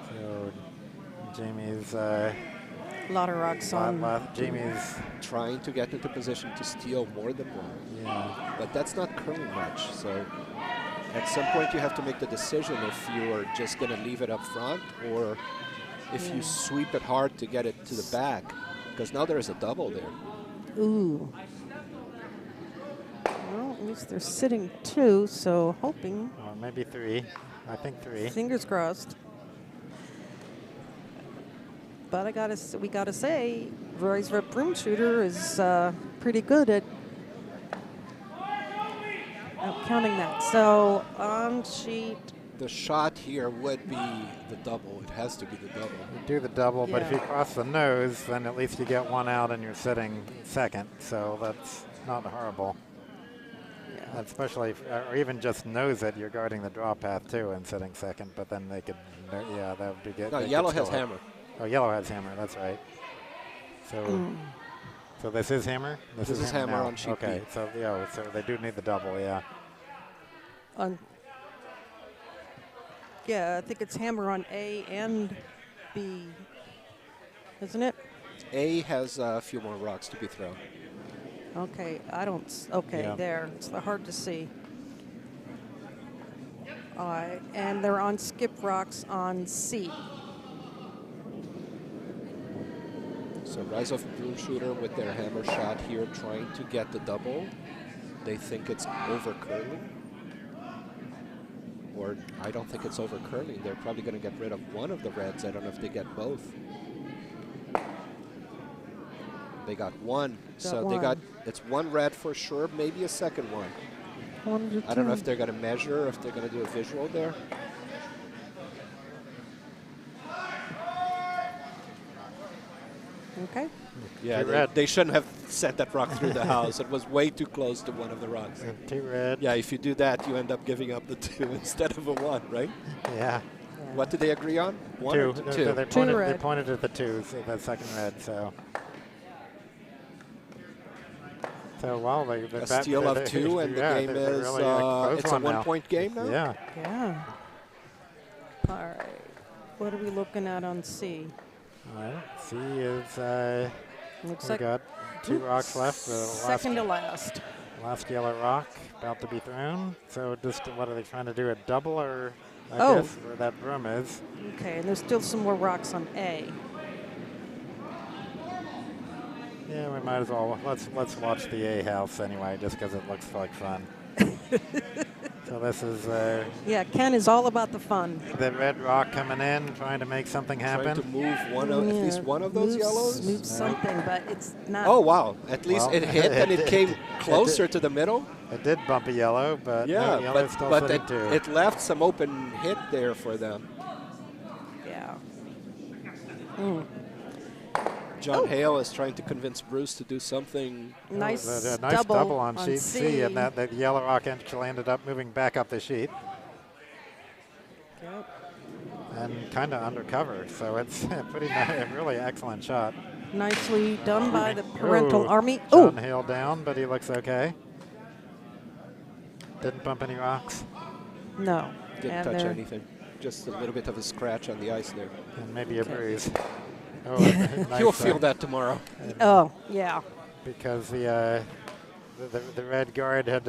So Jamie's A lot of rocks on. Jamie's Trying to get into position to steal more than one. yeah. But that's not curling much. So at some point you have to make the decision if you're just going to leave it up front or if you sweep it hard to get it to the back. Because now there's a double there. Ooh. Well, at least they're sitting 2, so hoping. Or maybe 3. I think 3. Fingers crossed. But we gotta say, Roy's Broomshooter is pretty good at counting that. So on sheet. The shot here would be the double. It has to be the double. You do the double, but if you Yeah. cross the nose, then at least you get one out and you're sitting second. So that's not horrible. Yeah. Especially, or even just nose it, you're guarding the draw path too and sitting second. But then they could, yeah, that would be good. No, They could yellow has still- hammer. Oh, yellow has hammer. That's right. So, so this is hammer. This is hammer now. on sheet Okay, B. so yeah, so they do need the double. Yeah. Yeah, I think it's hammer on A and B, isn't it? A has a few more rocks to be thrown. Okay, I don't. Okay, Yeah. there. It's hard to see. And they're on skip rocks on C. So Rise of Broomshooter with their hammer shot here trying to get the double. They think it's over curling. Or I don't think it's over curling. They're probably going to get rid of one of the reds. I don't know if they get both. They got one. So they got, it's one red for sure, maybe a second one. I don't know if they're going to measure, if they're going to do a visual there. Okay. Yeah, they shouldn't have sent that rock through the house. It was way too close to one of the rocks. 2 red. Yeah, if you do that, you end up giving up the 2 instead of a 1, right? Yeah. What did they agree on? 1 or 2? So they Two pointed, red. they pointed at the 2, so that second red. So wow, they A steal of 2, and the game is really close it's a one now. one-point game now. Yeah. Yeah. All right. What are we looking at on C? All right. C is Looks we like got 2 rocks left. The second to last. last yellow rock about to be thrown. So just what are they trying to do? A double or I Oh. guess where that broom is. Okay, and there's still some more rocks on A. Yeah, we might as well let's watch the A house anyway, just because it looks like fun. So this is Yeah, Ken is all about the fun. the red rock coming in, trying to make something Trying to happen. move one of, at least one of those yellows. Move something, but it's not. Oh, wow. At least Well, it hit and it came closer to the middle. It did bump a yellow, but Yeah, no, yellow's still but sitting too. it left some open hit there for them. Yeah. John Hale is trying to convince Bruce to do something. Nice, A nice double on sheet C, C. and that yellow rock actually ended up moving back up the sheet Yep. and kind of undercover. So it's a really excellent shot. Nicely done by the Parental Ooh, Army. John Oh, Hale down, but he looks okay. Didn't bump any rocks, no. Didn't And touch they're- anything. Just a little bit of a scratch on the ice there. and maybe a Okay. bruise. Oh, nice, He'll feel that tomorrow. Oh, yeah. because the red guard had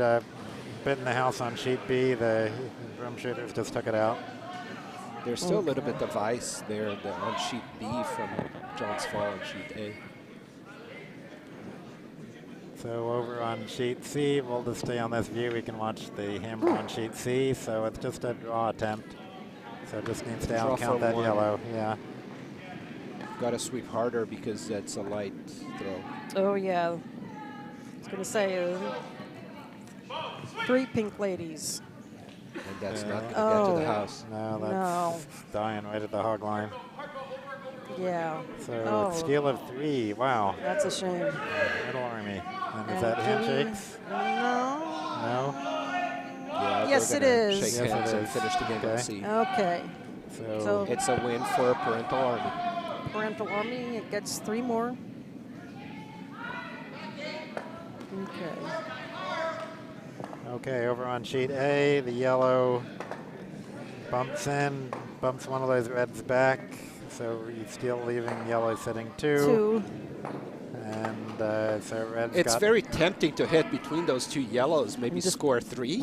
bitten the house on sheet B. The Broomshooters just took it out. There's still a little bit of ice there on sheet B from John's fall on sheet A. So over on sheet C, we'll just stay on this view. We can watch the hammer on sheet C. So it's just a draw attempt. So it just needs to Draw outcount for that one. yellow. Yeah. Got to sweep harder because that's a light throw. Oh, yeah. I was going to say 3 pink ladies. And that's not going to get to Oh. the house. No, that's No. dying right at the hog line. Yeah. So Oh. scale of 3. Wow. That's a shame. Middle Army. And is And that do we- handshakes? No. No. Yeah, Yes, they're it gonna is. Shake Yes, hands it and is. finish the game Okay. on C. Okay. So It's a win for Parental Army. Parental Army, it gets 3 more. Okay. Okay, over on sheet A, the yellow bumps one of those reds back. So you're still leaving yellow sitting 2. 2. And so red's It's got very tempting to hit between those 2 yellows, maybe And just- score 3.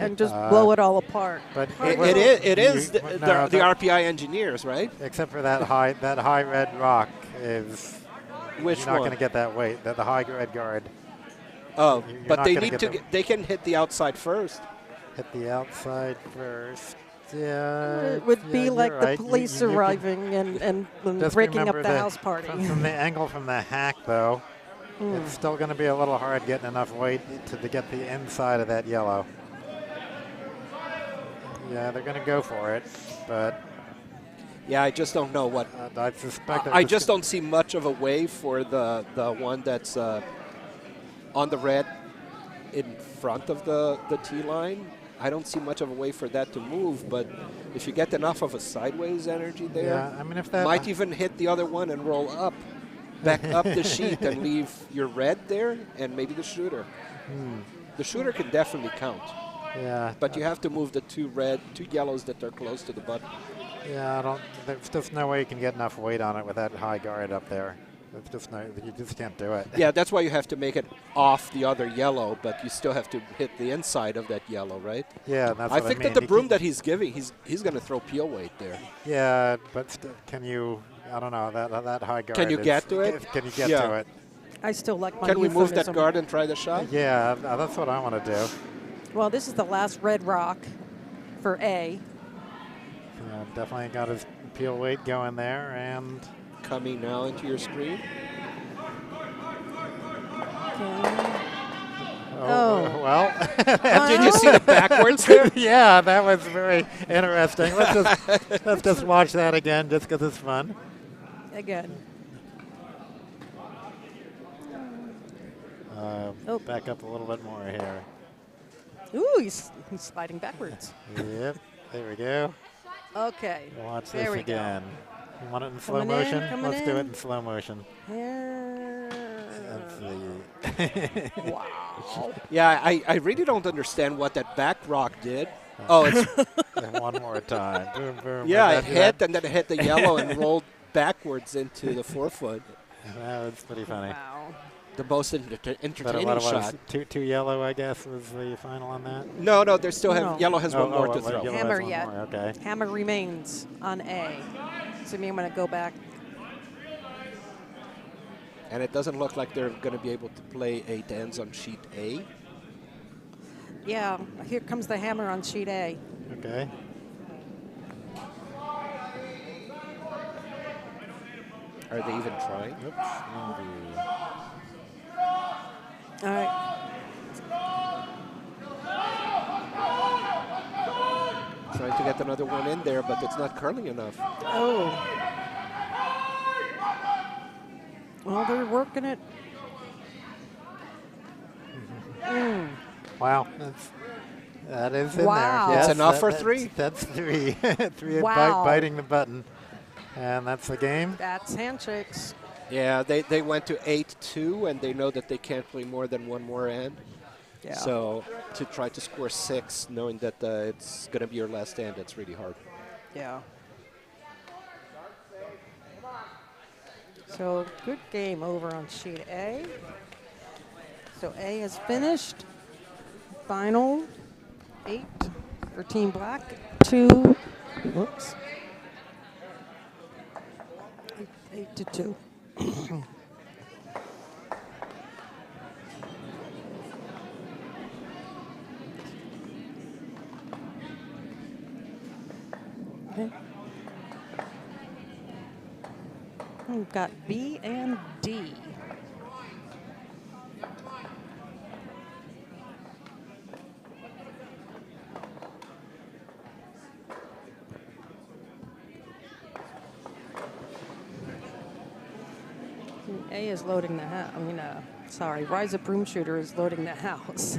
And just blow it all apart. But It is You- the no, RPI engineers, right? except for that high red rock is Which you're not one? going to get that weight. The high red guard. Oh, You're but not they gonna need get to. the- They can hit the outside first. Hit the outside first. Yeah. It would be yeah, like you're the right. police You can arriving and just breaking up remember the that house party. From the angle from the hack, though, it's still going to be a little hard getting enough weight to get the inside of that yellow. Yeah, they're going to go for it, but Yeah, I just don't know what. I suspect that I this just could- don't see much of a way for the one that's on the red in front of the tee line. I don't see much of a way for that to move, but if you get enough of a sideways energy there, Yeah, I mean, if that might even hit the other one and roll up, back up the sheet and leave your red there and maybe the shooter. The shooter can definitely count, Yeah, but you have to move the 2 yellows that are close to the button. yeah, I don't. There's just no way you can get enough weight on it with that high guard up there. It's just no. You just can't do it. Yeah, that's why you have to make it off the other yellow, but you still have to hit the inside of that yellow, right? Yeah, that's I what think I mean. that the You broom can- that he's giving, he's going to throw peel weight there. Yeah, but can you? I don't know that high guard. Can you is- get to it? Can you get Yeah. to it? I still like my Can we move that euphemism. guard and try the shot? Yeah, that's what I want to do. Well, this is the last red rock for A. Yeah, definitely got his peel weight going there, and Coming now into your screen. Okay. Oh. well. Did you see the backwards there? Yeah, that was very interesting. Let's just watch that again, just because it's fun. Again. Oh. Back up a little bit more here. Ooh, he's sliding backwards. Yep, there we go. Okay. Watch There this we go. again. You want it in slow Coming in, motion? coming Let's do it in. in slow motion. Here. Let's see. Wow. Yeah, I really don't understand what that back rock did. Oh, it's One more time. Boom, boom. yeah, And it that- hit and then it hit the yellow and rolled backwards into the 4-foot. That was pretty funny. Wow. The most But entertaining what shot. two yellow, I guess, was the final on that. No, they still have No. yellow has one more to well, throw. yellow has Hammer one yet. more, okay. Hammer remains on A. So me, I'm going to go back. And it doesn't look like they're going to be able to play 8 ends on sheet A. Yeah, here comes the hammer on sheet A. Okay. Are they even trying? Oops. All right. Trying to get another one in there, but it's not curling enough. Oh. Well, they're working it. Wow, that is in Wow. there. It's Yes, enough for that's- 3? That's 3. 3 Wow. biting the button. And that's the game. That's handshakes. Yeah, they went to 8-2, and they know that they can't play more than one more end. Yeah. So to try to score 6, knowing that it's going to be your last end, it's really hard. Yeah. So good game over on sheet A. So A is finished. Final 8 for Team Black. 2. Whoops. 8-2. Okay. We've got B and D. A is loading the house. Sorry, Rise of Broomshooter is loading the house.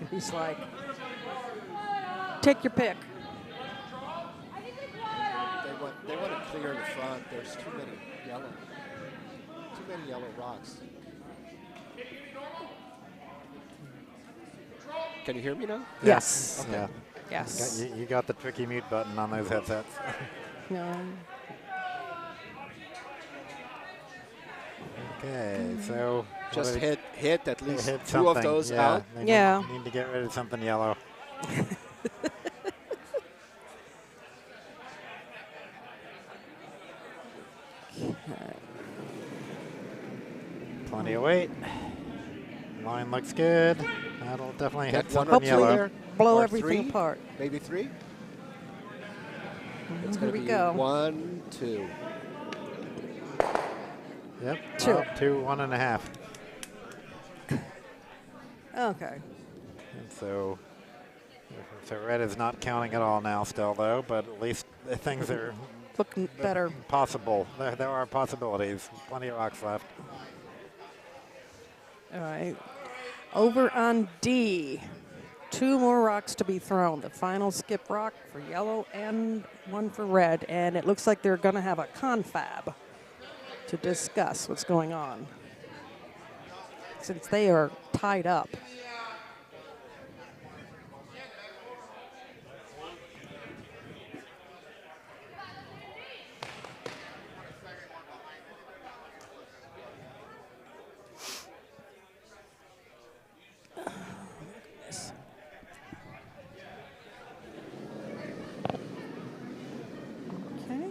He's like, take your pick. They want to clear the front. There's too many yellow rocks. Can you hear me now? Yes. Yeah. Yes. You got the tricky mute button on those headsets. No. Okay, so Just what do hit at they least hit two of something. those Yeah, out. they Yeah. need to get rid of something yellow. Plenty of weight. Line looks good. That'll definitely Get hit one or something two yellow. there. Blow Or everything three, apart. maybe three. It's Here going to we be go. 1, 2. Yep. Two. Well, 2, 1.5. Okay. And so red is not counting at all now still, though, but at least the things are Looking better. possible. There are possibilities. Plenty of rocks left. All right. Over on D. 2 more rocks to be thrown. The final skip rock for yellow and one for red. And it looks like they're going to have a confab to discuss what's going on, since they are tied up. Okay.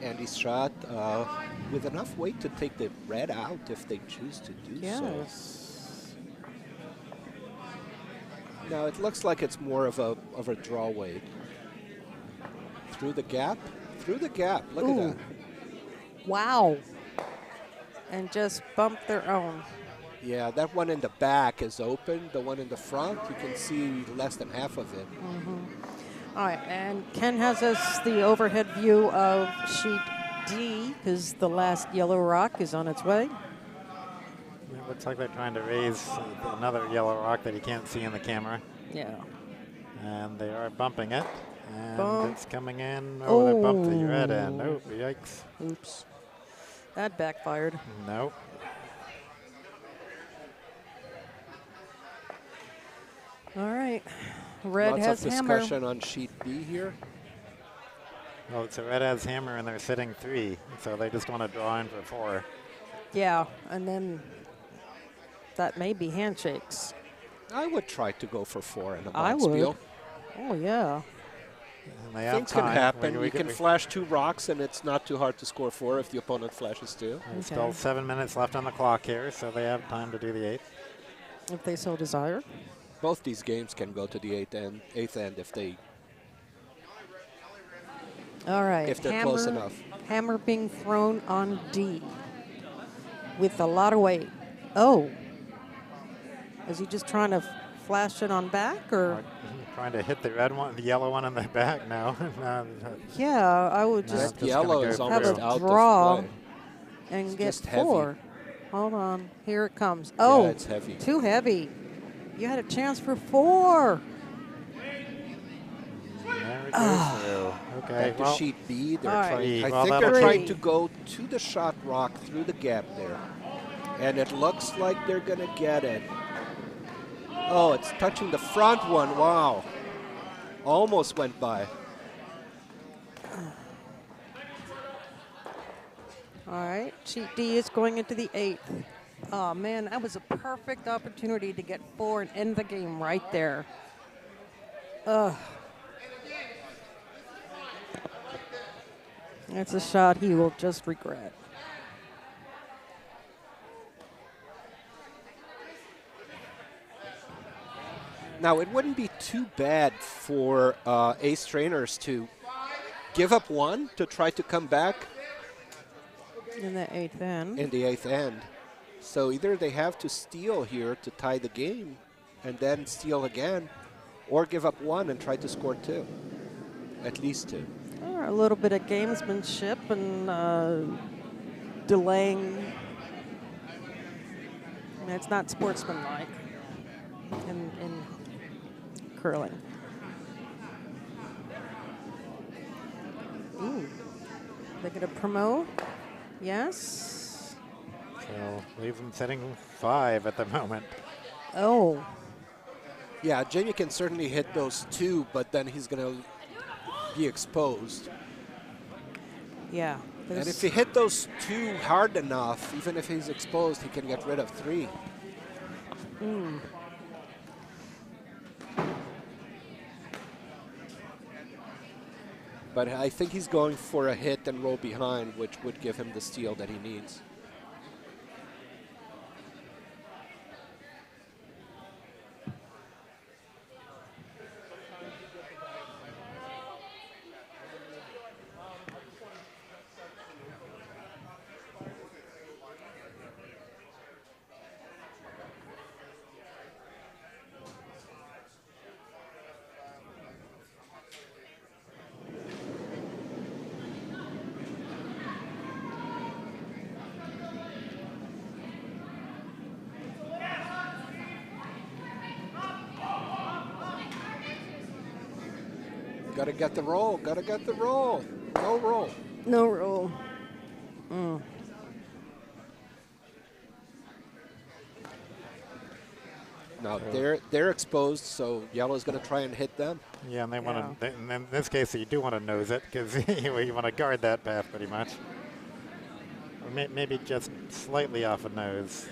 Andy's shot with enough weight to take the red out if they choose to do so. Yes. No, it looks like it's more of a draw weight. Through the gap. Through the gap. Look Ooh. at that. Wow. And just bump their own. Yeah, that one in the back is open. The one in the front, you can see less than half of it. All right, and Ken has us the overhead view of sheet D, because the last yellow rock is on its way. It looks like they're trying to raise another yellow rock that you can't see in the camera. Yeah. And they are bumping it. And Bump. it's coming in. Oh, they bumped the red end. Oh, yikes. Oops. That backfired. Nope. All right. Red Lots has of hammer. discussion on sheet B here. Well, it's a red has hammer and they're sitting 3. So they just want to draw in for 4. Yeah, and then that may be handshakes. I would try to go for 4 in a I box would. spiel. Oh, yeah. And they have Things can time. happen. We You can flash 2 rocks, and it's not too hard to score 4 if the opponent flashes 2. There's Okay. still 7 minutes left on the clock here, so they have time to do the 8th. If they so desire. Both these games can go to the 8th end if All right. if they're hammer, close enough. Hammer being thrown on D with a lot of weight. Oh. Is he just trying to flash it on back, or? Trying to hit the red one, the yellow one in the back now. Yeah, I would No, just just That yellow gonna is go have almost a out draw of play. and It's get just heavy. 4. Hold on. Here it comes. Oh, Yeah, it's heavy. too heavy. You had a chance for 4. There it goes through. Okay, Back to well, sheet B. They're All right. trying. I Well, think that'll they're trying Three. to go to the shot rock through the gap there, and it looks like they're gonna get it. Oh, it's touching the front one. Wow, almost went by. All right. Sheet D is going into the 8th. Oh, man, that was a perfect opportunity to get 4 and end the game right there. Ugh. That's a shot he will just regret. Now, it wouldn't be too bad for ace trainers to give up 1 to try to come back In the 8th end. in the 8th end. So either they have to steal here to tie the game and then steal again, or give up 1 and try to score 2. At least 2. Or a little bit of gamesmanship and delaying. I mean, it's not sportsmanlike in curling. Ooh. They get a promote. Yes. So leaves him sitting 5 at the moment. Oh. Yeah, Jamie can certainly hit those 2, but then he's going to be exposed. Yeah. And if he hit those 2 hard enough, even if he's exposed, he can get rid of 3. But I think he's going for a hit and roll behind, which would give him the steal that he needs. Gotta get the roll, gotta get the roll. No roll. No roll. Now they're exposed, so yellow's gonna try and hit them. Yeah, and they want to. And in this case, you do want to nose it because you want to guard that path pretty much. Or maybe just slightly off a nose.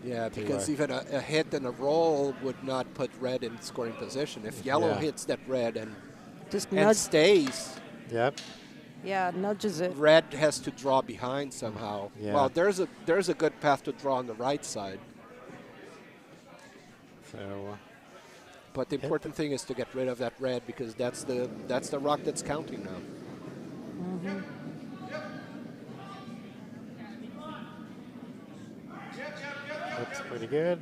Yeah, because even a hit and a roll would not put red in scoring position. If yellow hits that red and Just and stays, Yep. Yeah, nudges it. red has to draw behind somehow. Yeah. Well, there's a good path to draw on the right side. So. But the important thing is to get rid of that red because that's the rock that's counting now. Looks pretty good.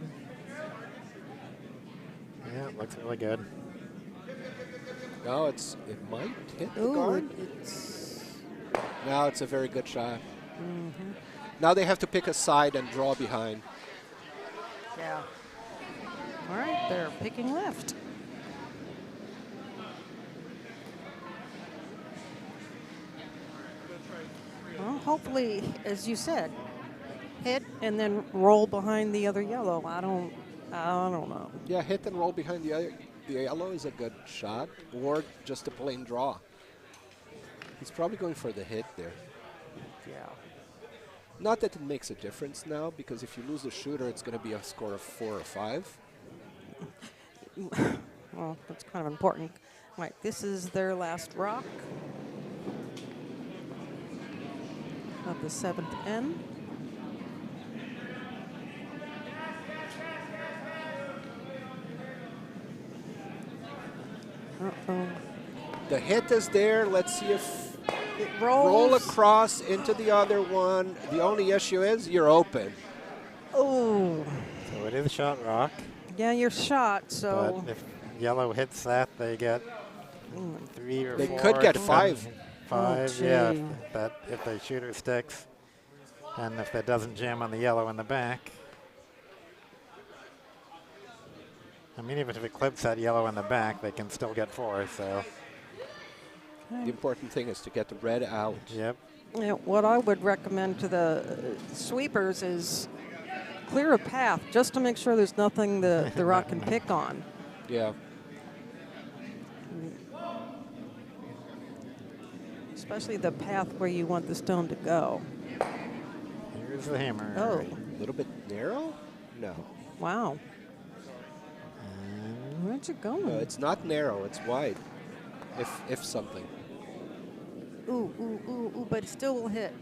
Yeah, it looks really good. No, it might hit the Ooh, guard. No, it's a very good shot. Now they have to pick a side and draw behind. Yeah. All right, they're picking left. Well, hopefully, as you said, hit and then roll behind the other yellow. I don't know. Yeah, hit and roll behind the yellow is a good shot, or just a plain draw. He's probably going for the hit there. Yeah. Not that it makes a difference now, because if you lose the shooter, it's going to be a score of 4 or 5. Well, that's kind of important. Right, this is their last rock of the 7th end. Uh-oh. The hit is there. Let's see if It rolls. roll across into the other one. The only issue is you're open. Oh. So it is shot rock. Yeah, you're shot, so. But if yellow hits that, they get 3 or 4. They could get 5. 5, Oh, yeah. gee. If the shooter sticks, and if that doesn't jam on the yellow in the back. I mean, even if it clips that yellow in the back, they can still get 4. So. The important thing is to get the red out. Yep. Yeah, what I would recommend to the sweepers is clear a path just to make sure there's nothing the rock can pick on. Yeah. Especially the path where you want the stone to go. Here's the hammer. Oh, A little bit narrow? No. wow. Where'd you go? No, it's not narrow. It's wide. If something. Ooh, but it still will hit.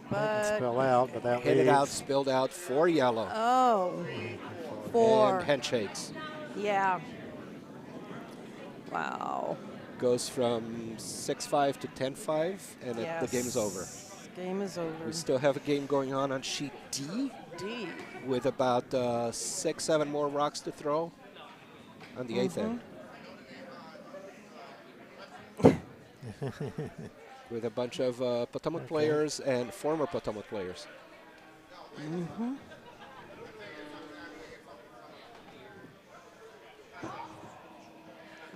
But, Spill out, but that Hit it leaves out, spilled out for yellow. oh, 4. And handshakes. Yeah. Wow. Goes from 6-5 to 10-5, and the game is over. Game is over. We still have a game going on sheet D D. with about 6-7 more rocks to throw on the 8th end. With a bunch of Potomac players and former Potomac players.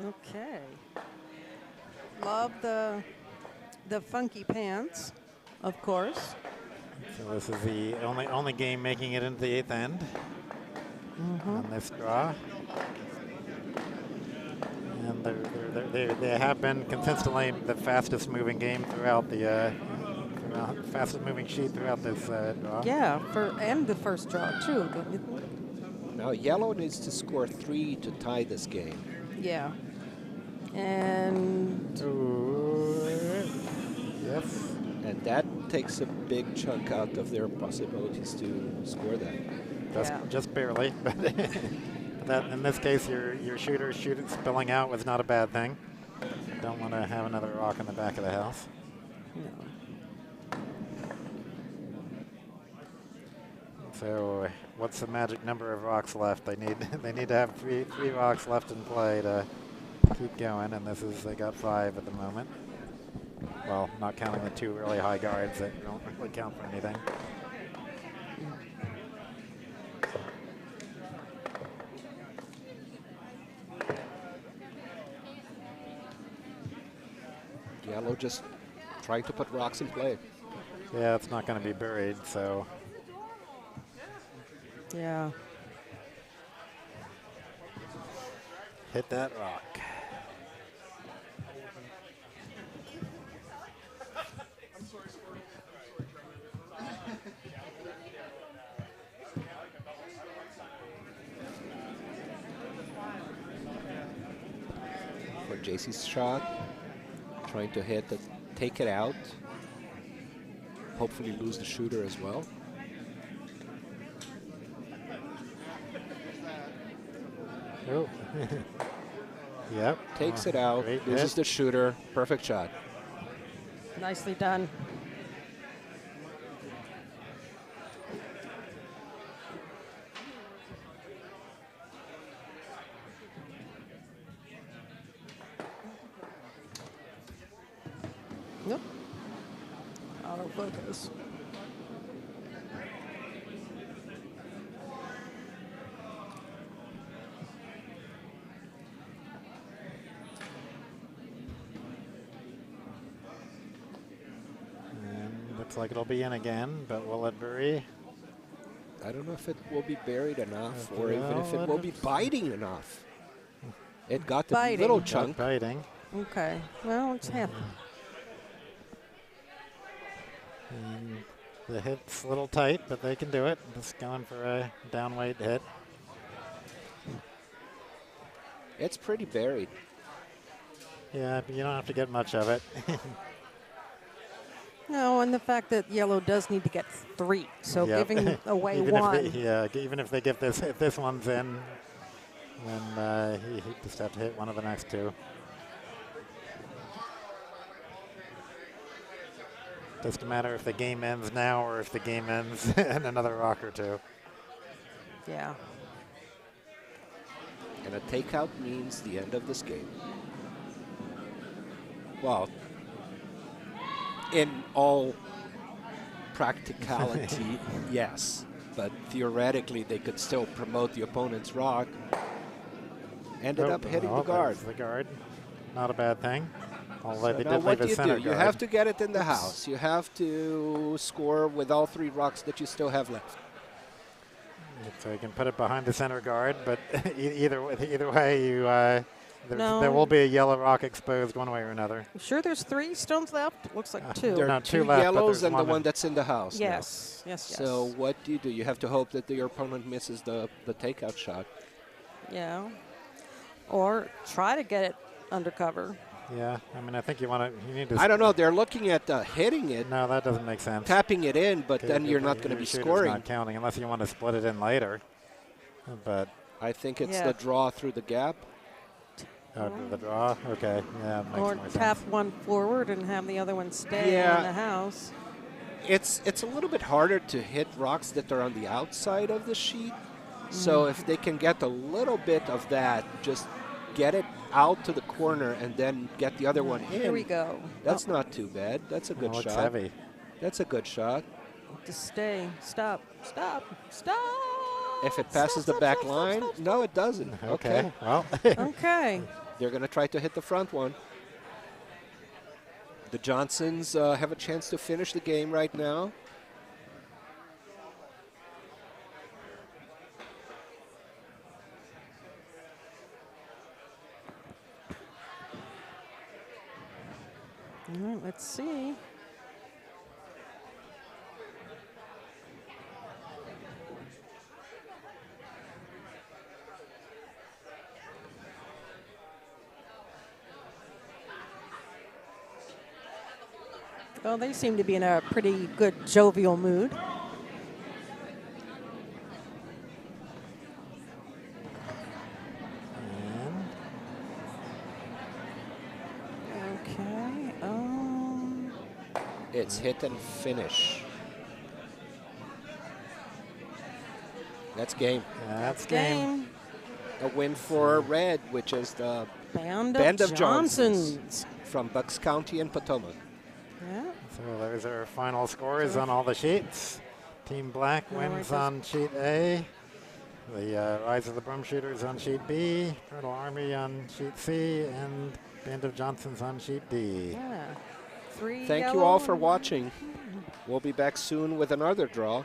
Okay. Love the the funky pants, of course. So this is the only game making it into the 8th end on this draw. And they have been consistently the fastest moving game throughout the fastest moving sheet throughout this draw. Yeah, and the first draw too. Now yellow needs to score 3 to tie this game. Yeah. And yes. And that takes a big chunk out of their possibilities to score that. Just barely, but that in this case, your shooter spilling out was not a bad thing. Don't want to have another rock in the back of the house. no. So, what's the magic number of rocks left? They need to have three rocks left in play to keep going, and they got 5 at the moment. Well, not counting the 2 really high guards that don't really count for anything. Yellow just trying to put rocks in play. Yeah, it's not going to be buried, so. Yeah. Hit that rock. For JC's shot, trying to hit it, take it out. Hopefully lose the shooter as well. Oh. Yep. Takes it out, Great loses hit. the shooter. Perfect shot. Nicely done. Nope. Autofocus. Looks like it'll be in again, but will it bury? I don't know if it will be buried enough or Yeah, even if it let will it- be biting enough. It got the Biting. little Not chunk. biting. Okay. Well, it's half. And the hit's a little tight, but they can do it. Just going for a down weight hit. It's pretty buried. Yeah, but you don't have to get much of it. No, and the fact that yellow does need to get 3, so Yep. giving away even 1. If even if they get this, if this one's in, then he just have to hit one of the next 2. Just a matter if the game ends now or if the game ends in another rock or 2. Yeah. And a takeout means the end of this game. Well, in all practicality, yes. But theoretically, they could still promote the opponent's rock. Ended up hitting the guard. The guard. Not a bad thing. Although they Now did what leave do a you center do? You guard. have to get it in the house. You have to score with all 3 rocks that you still have left. So you can put it behind the center guard, but either way, No. there will be a yellow rock exposed one way or another. You sure there's 3 stones left? Looks like 2. There No, are 2 2 left, but yellows there's and the one one that's in the house. now. Yes. Yes, yes. So what do? You have to hope that your opponent misses the takeout shot. Yeah. Or try to get it under cover. Yeah, I mean, I think you need to. I don't know. They're looking at hitting it, No, that doesn't make sense. tapping it in, but then Your- you're not going to your be shooter's scoring. Not counting unless you want to split it in later. But I think it's Yeah. the draw through the gap. the draw, okay, yeah, makes Or more tap sense. one forward and have the other one stay Yeah. in the house. It's a little bit harder to hit rocks that are on the outside of the sheet. So if they can get a little bit of that, just get it out to the corner and then get the other one in. Here we go. That's not too bad. That's a good Oh, it's shot. heavy. That's a good shot. Just stay. Stop. Stop. Stop. If it passes the Stop, back stop, stop, line, stop, stop. no, it doesn't. Okay, well, Okay. They're going to try to hit the front one. The Johnsons have a chance to finish the game right now. All right, let's see. Well, they seem to be in a pretty good jovial mood. Okay. It's hit and finish. That's game. That's game. A win for Red, which is the Band of Johnsons. Johnsons from Bucks County and Potomac. Yeah. So there's our final scores on all the sheets. Team Black wins on sheet A. The Rise of the Broomshooters on sheet B. Parental Army on sheet C. And Band of Johnsons on sheet D. Yeah. 3 Thank you yellow all for and- watching. We'll be back soon with another draw.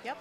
Yep.